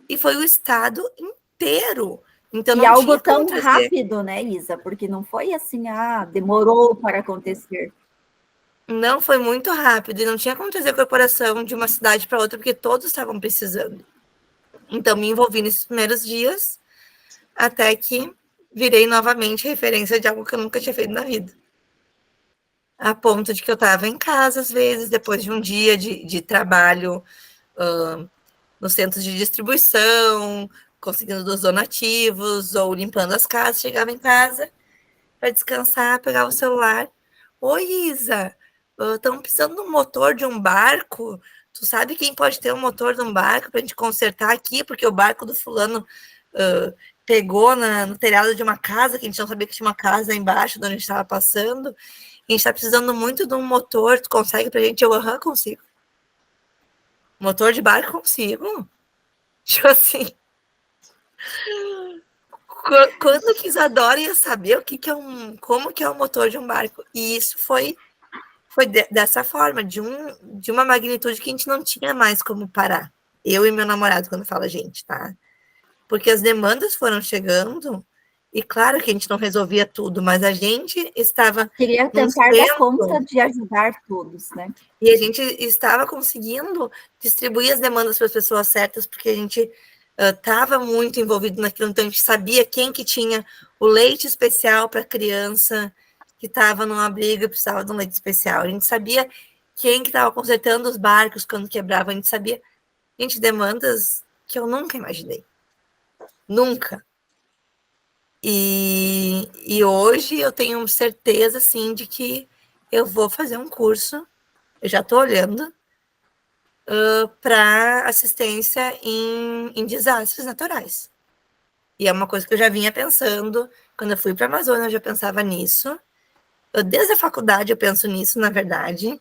E foi o estado inteiro. Então E não algo tinha como tão trazer. rápido, né, Isa? Porque não foi assim, demorou para acontecer. Não, foi muito rápido. E não tinha como trazer a corporação de uma cidade para outra, porque todos estavam precisando. Então me envolvi nesses primeiros dias, até que virei novamente referência de algo que eu nunca tinha feito na vida. A ponto de que eu estava em casa, às vezes, depois de um dia de trabalho nos centros de distribuição, conseguindo dos donativos, ou limpando as casas, chegava em casa para descansar, pegava o celular. Oi, Isa, estamos precisando de um motor de um barco. Tu sabe quem pode ter um motor de um barco para a gente consertar aqui? Porque o barco do fulano pegou no telhado de uma casa, que a gente não sabia que tinha uma casa embaixo de onde a gente estava passando. A gente está precisando muito de um motor. Tu consegue para a gente? Eu consigo. Motor de barco consigo. Tipo assim. Quando que Isadora ia saber como que é o motor de um barco? E isso foi dessa forma, de uma magnitude que a gente não tinha mais como parar. Eu e meu namorado, quando fala gente, tá? Porque as demandas foram chegando, e claro que a gente não resolvia tudo, mas a gente estava... Queria tentar dar conta de ajudar todos, né? E a gente estava conseguindo distribuir as demandas para as pessoas certas, porque a gente estava muito envolvido naquilo, então a gente sabia quem que tinha o leite especial para a criança que estava num abrigo e precisava de um leite especial. A gente sabia quem que estava consertando os barcos quando quebrava. A gente sabia, gente, demandas que eu nunca imaginei. Nunca. E hoje eu tenho certeza, assim, de que eu vou fazer um curso, eu já estou olhando, para assistência em desastres naturais. E é uma coisa que eu já vinha pensando, quando eu fui para a Amazônia, eu já pensava nisso. Desde a faculdade eu penso nisso, na verdade.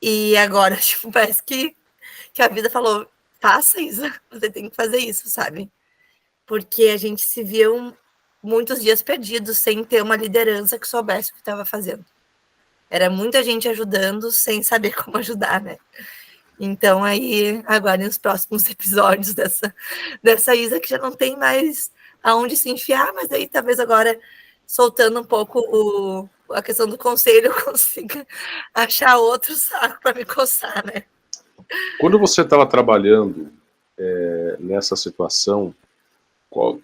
E agora, tipo, parece que a vida falou, faça isso, você tem que fazer isso, sabe? Porque a gente se viu muitos dias perdidos, sem ter uma liderança que soubesse o que estava fazendo. Era muita gente ajudando, sem saber como ajudar, né? Então, aí, agora nos próximos episódios dessa Isa, que já não tem mais aonde se enfiar, mas aí talvez agora, soltando um pouco a questão do conselho, eu consiga achar outro saco para me coçar, né? Quando você estava trabalhando nessa situação,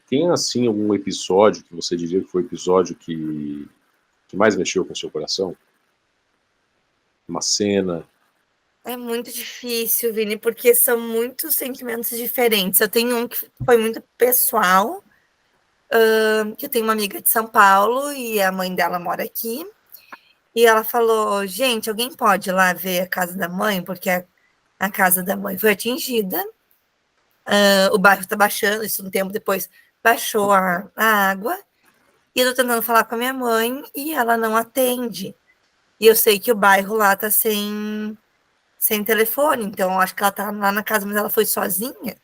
tem, assim, algum episódio que você diria que foi o episódio que mais mexeu com o seu coração? Uma cena? É muito difícil, Vini, porque são muitos sentimentos diferentes. Eu tenho um que foi muito pessoal, que eu tenho uma amiga de São Paulo e a mãe dela mora aqui. E ela falou, gente, alguém pode ir lá ver a casa da mãe? Porque a casa da mãe foi atingida. O bairro está baixando, isso um tempo depois baixou a água. E eu estou tentando falar com a minha mãe e ela não atende. E eu sei que o bairro lá está sem telefone, então acho que ela tá lá na casa, mas ela foi sozinha.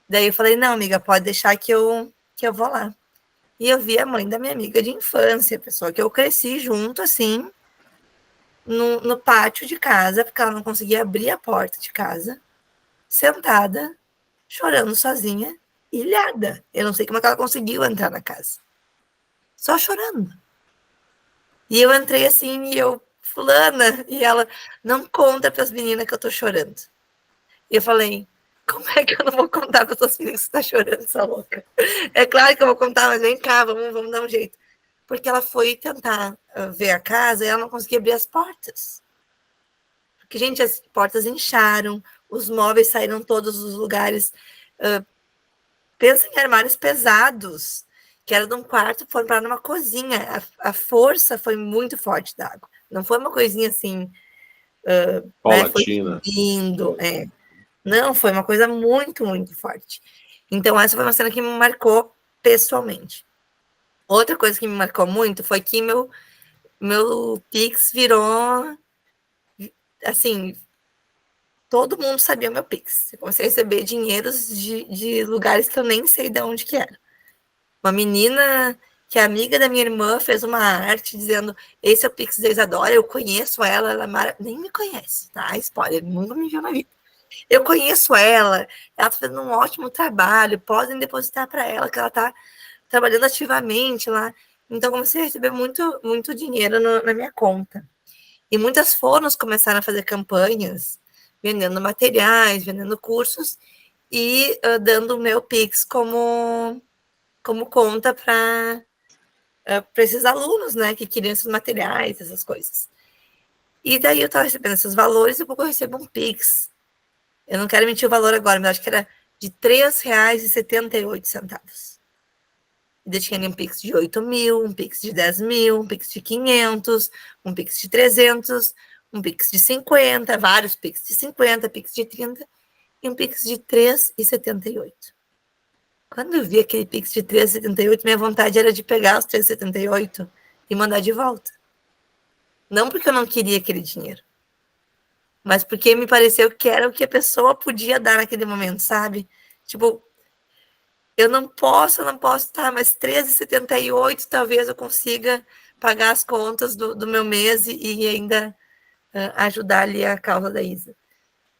Daí eu falei, não, amiga, pode deixar que eu vou lá. E eu vi a mãe da minha amiga de infância, a pessoa que eu cresci junto, assim, no pátio de casa, porque ela não conseguia abrir a porta de casa, sentada, chorando sozinha, ilhada. Eu não sei como é que ela conseguiu entrar na casa. Só chorando. E eu entrei assim, e eu, fulana, e ela, não conta para as meninas que eu tô chorando. E eu falei, como é que eu não vou contar para as suas filhas que você tá chorando, essa louca? É claro que eu vou contar, mas vem cá, vamos dar um jeito. Porque ela foi tentar ver a casa e ela não conseguia abrir as portas. Porque, gente, as portas incharam, os móveis saíram todos dos lugares. Pensa em armários pesados, que era de um quarto, foram para numa cozinha. A força foi muito forte da água. Não foi uma coisinha assim, Paulatina. Né, foi subindo, Não, foi uma coisa muito, muito forte. Então, essa foi uma cena que me marcou pessoalmente. Outra coisa que me marcou muito foi que meu Pix virou, assim, todo mundo sabia o meu Pix. Eu comecei a receber dinheiros de lugares que eu nem sei de onde que era. Uma menina que é amiga da minha irmã fez uma arte dizendo, esse é o Pix da Isadora, eu conheço ela, nem me conhece, tá? Spoiler, nunca me viu na vida. Eu conheço ela tá fazendo um ótimo trabalho, podem depositar para ela, que ela tá trabalhando ativamente lá. Então, comecei a receber muito, muito dinheiro na minha conta. E muitas fonos começaram a fazer campanhas, vendendo materiais, vendendo cursos e dando o meu Pix como conta para esses alunos, né, que queriam esses materiais, essas coisas. E daí eu estava recebendo esses valores e depois eu recebo um Pix. Eu não quero mentir o valor agora, mas acho que era de R$ 3,78. E tinha um Pix de 8 mil, um Pix de 10 mil, um Pix de 500, um Pix de 300, um Pix de 50, vários Pix de 50, Pix de 30 e um Pix de 3,78. Quando eu vi aquele Pix de 3,78, minha vontade era de pegar os 3,78 e mandar de volta. Não porque eu não queria aquele dinheiro, mas porque me pareceu que era o que a pessoa podia dar naquele momento, sabe? Tipo, eu não posso, tá, mas 13,78 talvez eu consiga pagar as contas do meu mês e ainda ajudar ali a causa da Isa.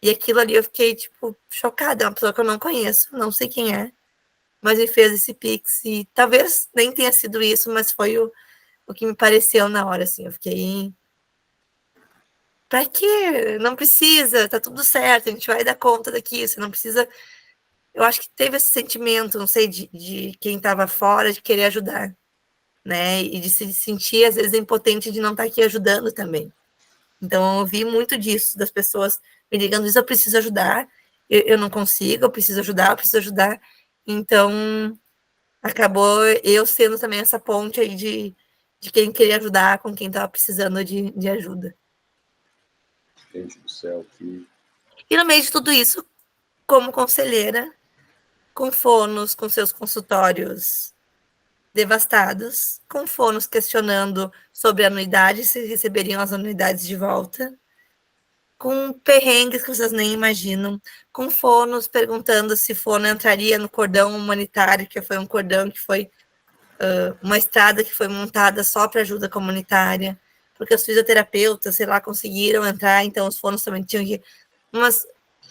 E aquilo ali eu fiquei, tipo, chocada. É uma pessoa que eu não conheço, não sei quem é, mas me fez esse Pix. E talvez nem tenha sido isso, mas foi o que me pareceu na hora, assim. Eu fiquei... Pra quê? Não precisa, tá tudo certo, a gente vai dar conta daqui, você não precisa... Eu acho que teve esse sentimento, não sei, de quem estava fora, de querer ajudar, né? E de se sentir, às vezes, impotente de não estar aqui ajudando também. Então, eu ouvi muito disso, das pessoas me ligando, eu preciso ajudar, eu não consigo, eu preciso ajudar. Então, acabou eu sendo também essa ponte aí de quem queria ajudar com quem estava precisando de ajuda. Gente do céu, que... E no meio de tudo isso, como conselheira, com fonos, com seus consultórios devastados, com fonos questionando sobre a anuidade, se receberiam as anuidades de volta, com perrengues que vocês nem imaginam, com fonos perguntando se fono entraria no cordão humanitário, que foi um cordão que foi uma estrada que foi montada só para ajuda comunitária, porque os fisioterapeutas, sei lá, conseguiram entrar, então os fonos também tinham que...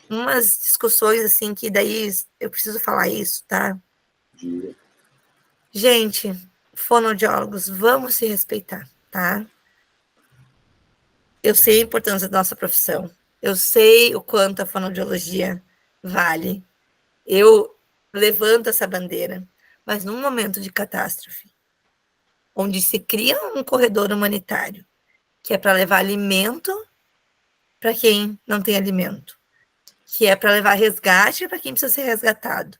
Umas discussões, assim, que daí eu preciso falar isso, tá? Gente, fonoaudiólogos, vamos se respeitar, tá? Eu sei a importância da nossa profissão. Eu sei o quanto a fonoaudiologia vale. Eu levanto essa bandeira. Mas num momento de catástrofe, onde se cria um corredor humanitário, que é para levar alimento para quem não tem alimento, que é para levar resgate para quem precisa ser resgatado,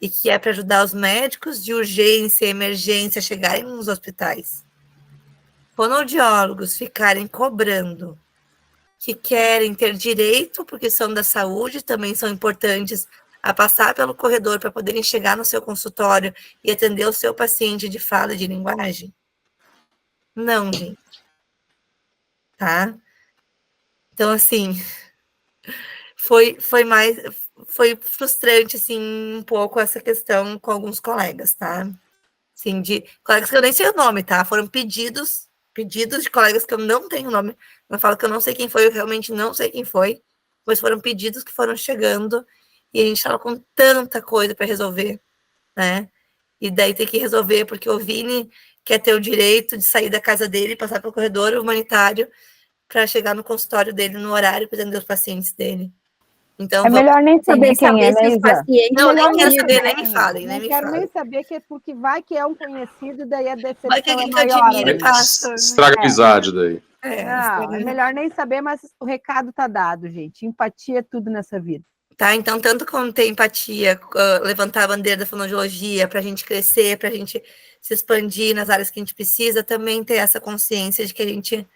e que é para ajudar os médicos de urgência, emergência a chegarem nos hospitais. Fonoaudiólogos ficarem cobrando que querem ter direito, porque são da saúde, também são importantes, a passar pelo corredor para poderem chegar no seu consultório e atender o seu paciente de fala e de linguagem? Não, gente. Tá? Então, assim, foi frustrante, assim, um pouco essa questão com alguns colegas, tá? Assim, de colegas que eu nem sei o nome, tá? Foram pedidos de colegas que eu não tenho nome. Eu falo que eu não sei quem foi, eu realmente não sei quem foi, mas foram pedidos que foram chegando e a gente estava com tanta coisa para resolver, né? E daí tem que resolver, porque o Vini quer ter o direito de sair da casa dele, passar pelo corredor humanitário para chegar no consultório dele no horário para atender os pacientes dele. Então, é melhor nem saber quem é, né, Isa? Não, nem quero saber, nem me falem. Não quero nem saber, que é porque vai que é um conhecido, daí a decepção vai que alguém é maior. Estraga a amizade daí. Não, é melhor nem saber, mas o recado tá dado, gente. Empatia é tudo nessa vida. Tá, então, tanto como ter empatia, levantar a bandeira da fonoaudiologia para a gente crescer, para a gente se expandir nas áreas que a gente precisa, também ter essa consciência de que a gente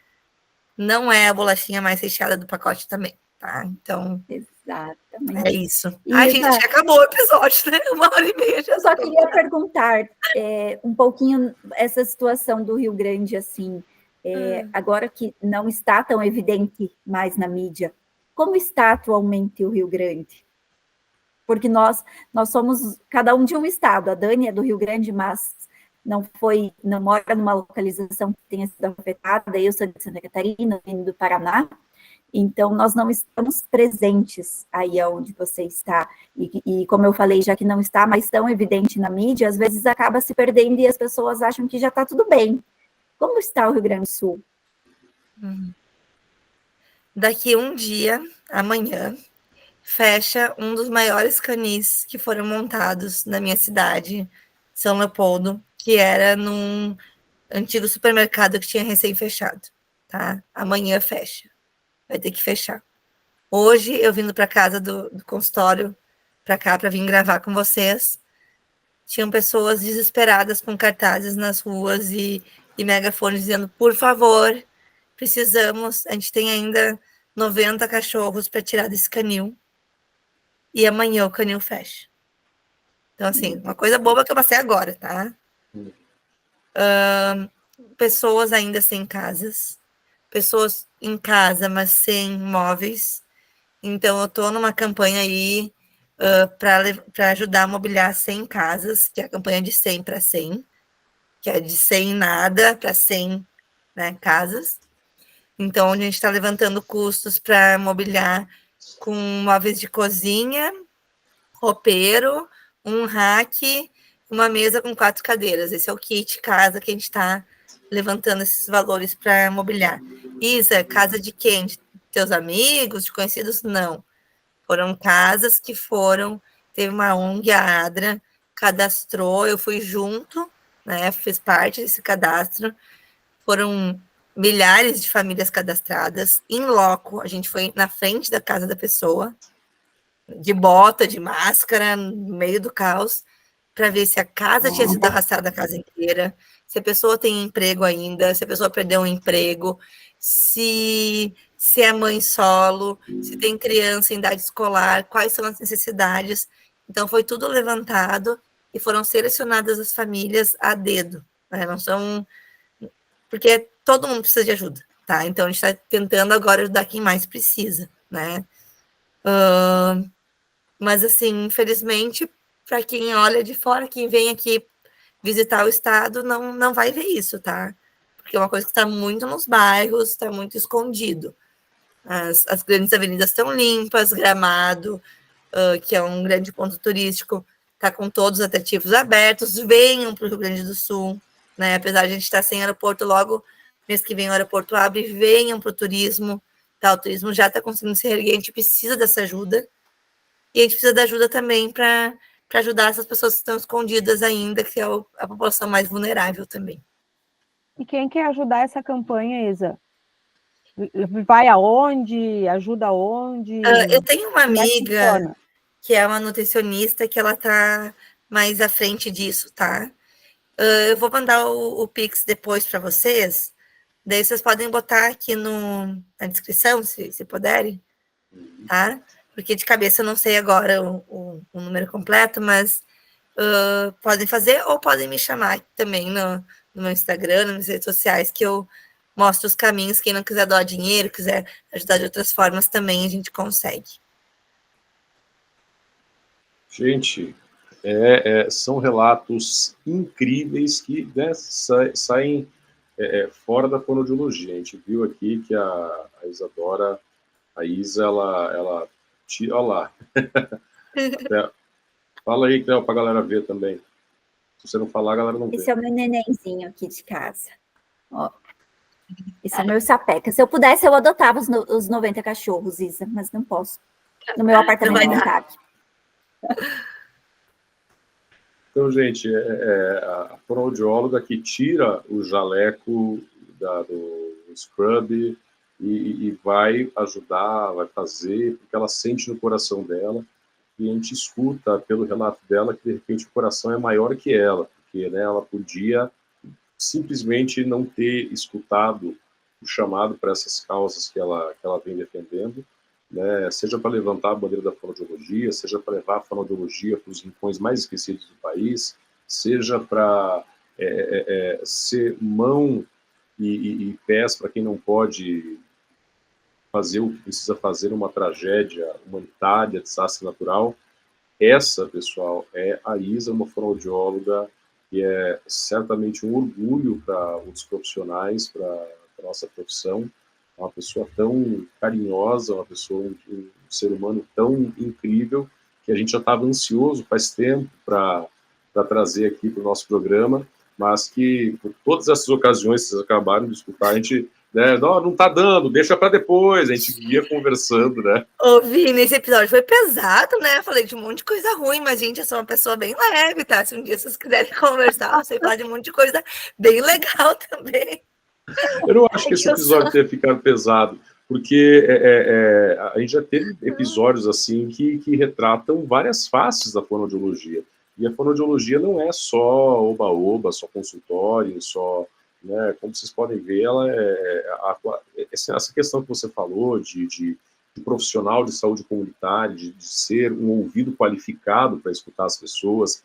não é a bolachinha mais recheada do pacote também, tá? Então, exatamente. Exatamente. É isso. E, Ai, gente, Isa, já acabou o episódio, né? 1h30 já. eu só queria perguntar um pouquinho essa situação do Rio Grande, assim, agora que não está tão evidente mais na mídia, como está atualmente o Rio Grande? Porque nós somos cada um de um estado. A Dani é do Rio Grande, mas não mora numa localização que tenha sido afetada. Eu sou de Santa Catarina, vindo do Paraná. Então, nós não estamos presentes aí onde você está. E como eu falei, já que não está mais tão evidente na mídia, às vezes acaba se perdendo e as pessoas acham que já está tudo bem. Como está o Rio Grande do Sul? Daqui um dia, amanhã, fecha um dos maiores canis que foram montados na minha cidade, São Leopoldo, que era num antigo supermercado que tinha recém-fechado, tá? Amanhã fecha. Vai ter que fechar. Hoje, eu vindo para casa do consultório, para cá, para vir gravar com vocês, tinham pessoas desesperadas com cartazes nas ruas e megafones dizendo, por favor, precisamos, a gente tem ainda 90 cachorros para tirar desse canil, e amanhã o canil fecha. Então, assim, uma coisa boba que eu passei agora, tá? Pessoas ainda sem casas, pessoas em casa, mas sem móveis. Então, eu estou numa campanha aí para ajudar a mobiliar 100 casas, que é a campanha de 100 para 100, que é de 100 nada para 100, né, casas. Então, a gente está levantando custos para mobiliar com móveis de cozinha, roupeiro, um rack, uma mesa com 4 cadeiras. Esse é o kit casa que a gente está levantando esses valores para mobiliar. Isa, casa de quem? De teus amigos, de conhecidos? Não. Foram casas que teve uma ONG, a ADRA, cadastrou, eu fui junto, né, fiz parte desse cadastro, foram milhares de famílias cadastradas, em loco, a gente foi na frente da casa da pessoa, de bota, de máscara, no meio do caos, para ver se a casa tinha sido arrastada a casa inteira, se a pessoa tem emprego ainda, se a pessoa perdeu um emprego, se é mãe solo, se tem criança em idade escolar, quais são as necessidades. Então, foi tudo levantado e foram selecionadas as famílias a dedo, né? Não são... Porque todo mundo precisa de ajuda, tá? Então, a gente está tentando agora ajudar quem mais precisa, né? Mas, assim, infelizmente, para quem olha de fora, quem vem aqui visitar o estado, não vai ver isso, tá? Porque é uma coisa que está muito nos bairros, está muito escondido. As grandes avenidas estão limpas, Gramado, que é um grande ponto turístico, está com todos os atrativos abertos, venham para o Rio Grande do Sul, né? Apesar de a gente estar sem aeroporto, logo mês que vem o aeroporto abre, venham para o turismo, tá? O turismo já está conseguindo se erguer, a gente precisa dessa ajuda, e a gente precisa da ajuda também para ajudar essas pessoas que estão escondidas ainda, que é a população mais vulnerável também. E quem quer ajudar essa campanha, Isa? Vai aonde? Ajuda aonde? Eu tenho uma Como é que amiga funciona? que é uma nutricionista que ela está mais à frente disso, tá? Eu vou mandar o Pix depois para vocês, daí vocês podem botar aqui na descrição, se puderem, tá? Porque de cabeça eu não sei agora o número completo, mas podem fazer ou podem me chamar também no meu Instagram, nas minhas redes sociais, que eu mostro os caminhos. Quem não quiser doar dinheiro, quiser ajudar de outras formas também, a gente consegue. Gente, são relatos incríveis que, né, saem fora da fonoaudiologia. A gente viu aqui que a Isadora, a Isa, ela tira... Olha lá. Fala aí, Cléo, para a galera ver também. Se você não falar, a galera não vê. Esse é o meu nenenzinho aqui de casa. Ó. Esse é o meu sapeca. Se eu pudesse, eu adotava os 90 cachorros, Isa, mas não posso. No meu apartamento não cabe. Então, gente, a fonoaudióloga que tira o jaleco do scrub e vai ajudar, vai fazer, porque ela sente no coração dela, e a gente escuta pelo relato dela que, de repente, o coração é maior que ela, porque, né, ela podia simplesmente não ter escutado o chamado para essas causas que ela vem defendendo, né, seja para levantar a bandeira da fonoaudiologia, seja para levar a fonoaudiologia para os rincões mais esquecidos do país, seja para ser mão e pés para quem não pode fazer o que precisa fazer numa tragédia humanitária, desastre natural. Essa, pessoal, é a Isa, uma fonoaudióloga que é certamente um orgulho para os profissionais, para a nossa profissão. É uma pessoa tão carinhosa, uma pessoa, um ser humano tão incrível, que a gente já estava ansioso faz tempo para trazer aqui para o nosso programa, mas que, por todas essas ocasiões que vocês acabaram de escutar, a gente, né, não está dando, deixa para depois, a gente ia conversando, né? Ouvi, nesse episódio foi pesado, né? Falei de um monte de coisa ruim, mas, gente, eu sou uma pessoa bem leve, tá? Se um dia vocês quiserem conversar, eu sei falar de um monte de coisa bem legal também. Eu não acho que esse episódio tenha ficado pesado, porque a gente já teve episódios assim que retratam várias faces da fonoaudiologia. E a fonoaudiologia não é só oba-oba, só consultório, só, né, como vocês podem ver, ela essa questão que você falou de profissional de saúde comunitária, de ser um ouvido qualificado para escutar as pessoas,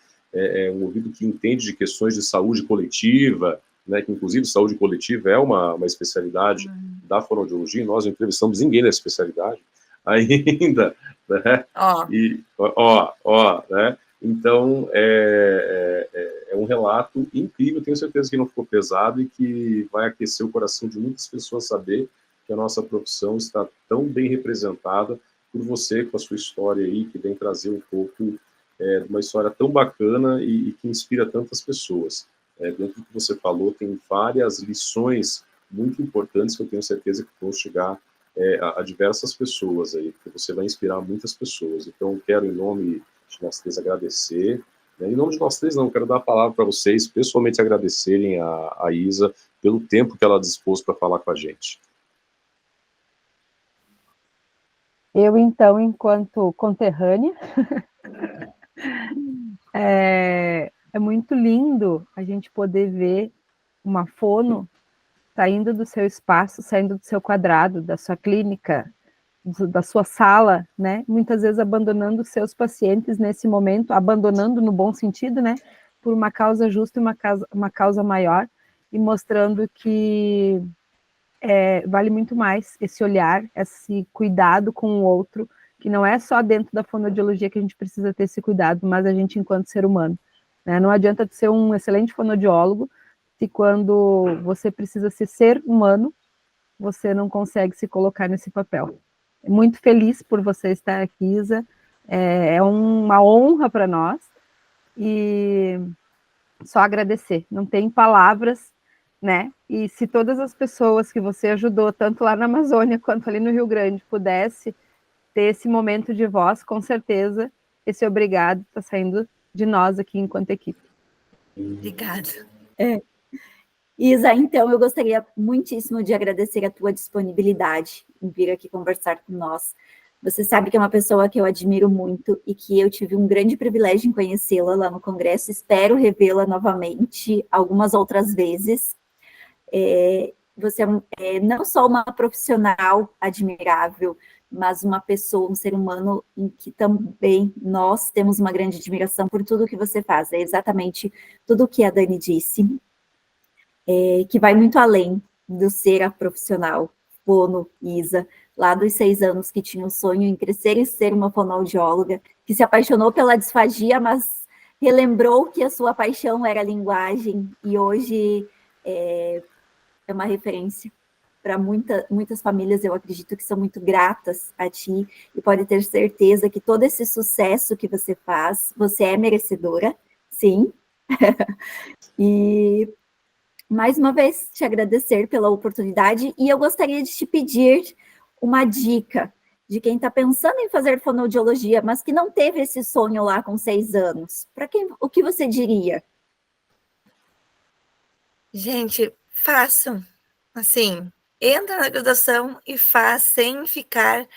um ouvido que entende de questões de saúde coletiva, né, que inclusive saúde coletiva é uma especialidade da fonoaudiologia, nós não entrevistamos ninguém nessa especialidade ainda, né? Né? Então, é um relato incrível, tenho certeza que não ficou pesado e que vai aquecer o coração de muitas pessoas saber que a nossa profissão está tão bem representada por você, com a sua história aí, que vem trazer um pouco de uma história tão bacana e que inspira tantas pessoas. Dentro do que você falou, tem várias lições muito importantes que eu tenho certeza que vão chegar a diversas pessoas aí, porque você vai inspirar muitas pessoas. Então, quero, em nome de nós três, agradecer. Né? Em nome de nós três, não, quero dar a palavra para vocês, pessoalmente agradecerem a Isa pelo tempo que ela dispôs para falar com a gente. Eu, então, enquanto conterrânea, é muito lindo a gente poder ver uma fono saindo do seu espaço, saindo do seu quadrado, da sua clínica, da sua sala, né? Muitas vezes abandonando os seus pacientes nesse momento, abandonando no bom sentido, né? Por uma causa justa e uma causa maior, e mostrando que vale muito mais esse olhar, esse cuidado com o outro, que não é só dentro da fonoaudiologia que a gente precisa ter esse cuidado, mas a gente enquanto ser humano. Né? Não adianta ser um excelente fonoaudiólogo se quando você precisa ser humano, você não consegue se colocar nesse papel. Muito feliz por você estar aqui, Isa. É uma honra para nós e só agradecer. Não tem palavras, né? E se todas as pessoas que você ajudou, tanto lá na Amazônia quanto ali no Rio Grande, pudesse ter esse momento de voz, com certeza esse obrigado está saindo de nós aqui enquanto equipe. Obrigada. Isa, então, eu gostaria muitíssimo de agradecer a tua disponibilidade em vir aqui conversar com nós. Você sabe que é uma pessoa que eu admiro muito e que eu tive um grande privilégio em conhecê-la lá no Congresso. Espero revê-la novamente algumas outras vezes. Você é não só uma profissional admirável, mas uma pessoa, um ser humano em que também nós temos uma grande admiração por tudo que você faz. É exatamente tudo o que a Dani disse, que vai muito além do ser a profissional, fono, Isa, lá dos 6 anos, que tinha o sonho em crescer e ser uma fonoaudióloga, que se apaixonou pela disfagia, mas relembrou que a sua paixão era a linguagem, e hoje é uma referência para muitas famílias, eu acredito que são muito gratas a ti, e pode ter certeza que todo esse sucesso que você faz, você é merecedora, sim. E mais uma vez te agradecer pela oportunidade, e eu gostaria de te pedir uma dica de quem está pensando em fazer fonoaudiologia, mas que não teve esse sonho lá com 6 anos. Para quem, o que você diria? Gente, façam, assim, entra na graduação e faz sem ficar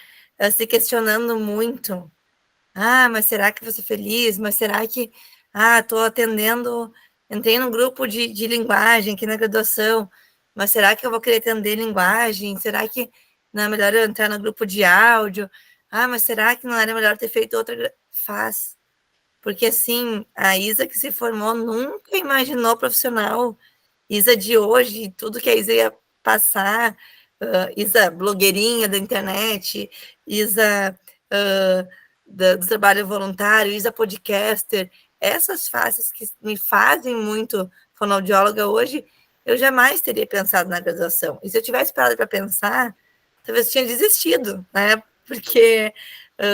se questionando muito. Mas será que vou ser feliz? Mas será que, estou atendendo, entrei num grupo de linguagem aqui na graduação, mas será que eu vou querer atender linguagem? Será que... não é melhor eu entrar no grupo de áudio? Ah, mas será que não era melhor ter feito outra? Faz. Porque, assim, a Isa que se formou nunca imaginou profissional. Isa de hoje, tudo que a Isa ia passar, Isa blogueirinha da internet, Isa do trabalho voluntário, Isa podcaster, essas faces que me fazem muito fonoaudióloga hoje, eu jamais teria pensado na graduação. E se eu tivesse parado para pensar, talvez eu tinha desistido, né? Porque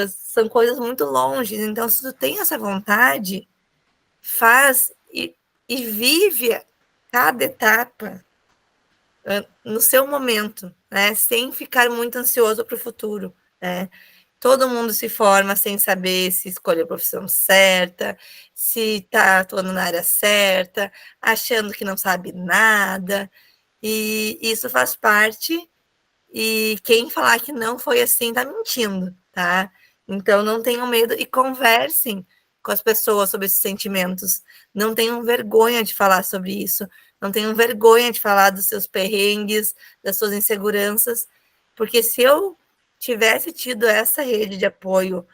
são coisas muito longe. Então, se tu tem essa vontade, faz e vive cada etapa no seu momento, né? Sem ficar muito ansioso para o futuro, né? Todo mundo se forma sem saber se escolheu a profissão certa, se está atuando na área certa, achando que não sabe nada, e isso faz parte, e quem falar que não foi assim está mentindo, tá? Então não tenham medo e conversem com as pessoas sobre esses sentimentos, não tenham vergonha de falar sobre isso, não tenham vergonha de falar dos seus perrengues, das suas inseguranças, porque se eu tivesse tido essa rede de apoio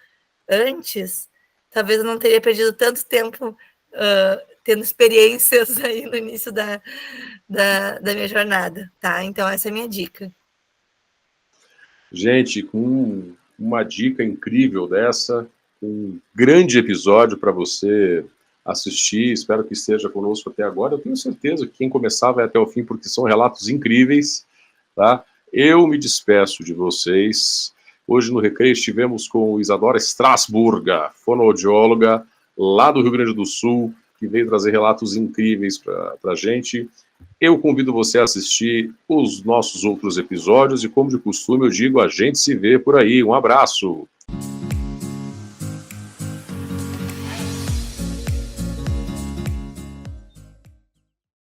antes, talvez eu não teria perdido tanto tempo tendo experiências aí no início da minha jornada, tá? Então, essa é a minha dica. Gente, com uma dica incrível dessa, um grande episódio para você assistir, espero que esteja conosco até agora. Eu tenho certeza que quem começar vai até o fim, porque são relatos incríveis, tá? Eu me despeço de vocês. Hoje no Recreio estivemos com Isadora Strasburga, fonoaudióloga lá do Rio Grande do Sul, que veio trazer relatos incríveis para a gente. Eu convido você a assistir os nossos outros episódios e, como de costume, eu digo, a gente se vê por aí. Um abraço!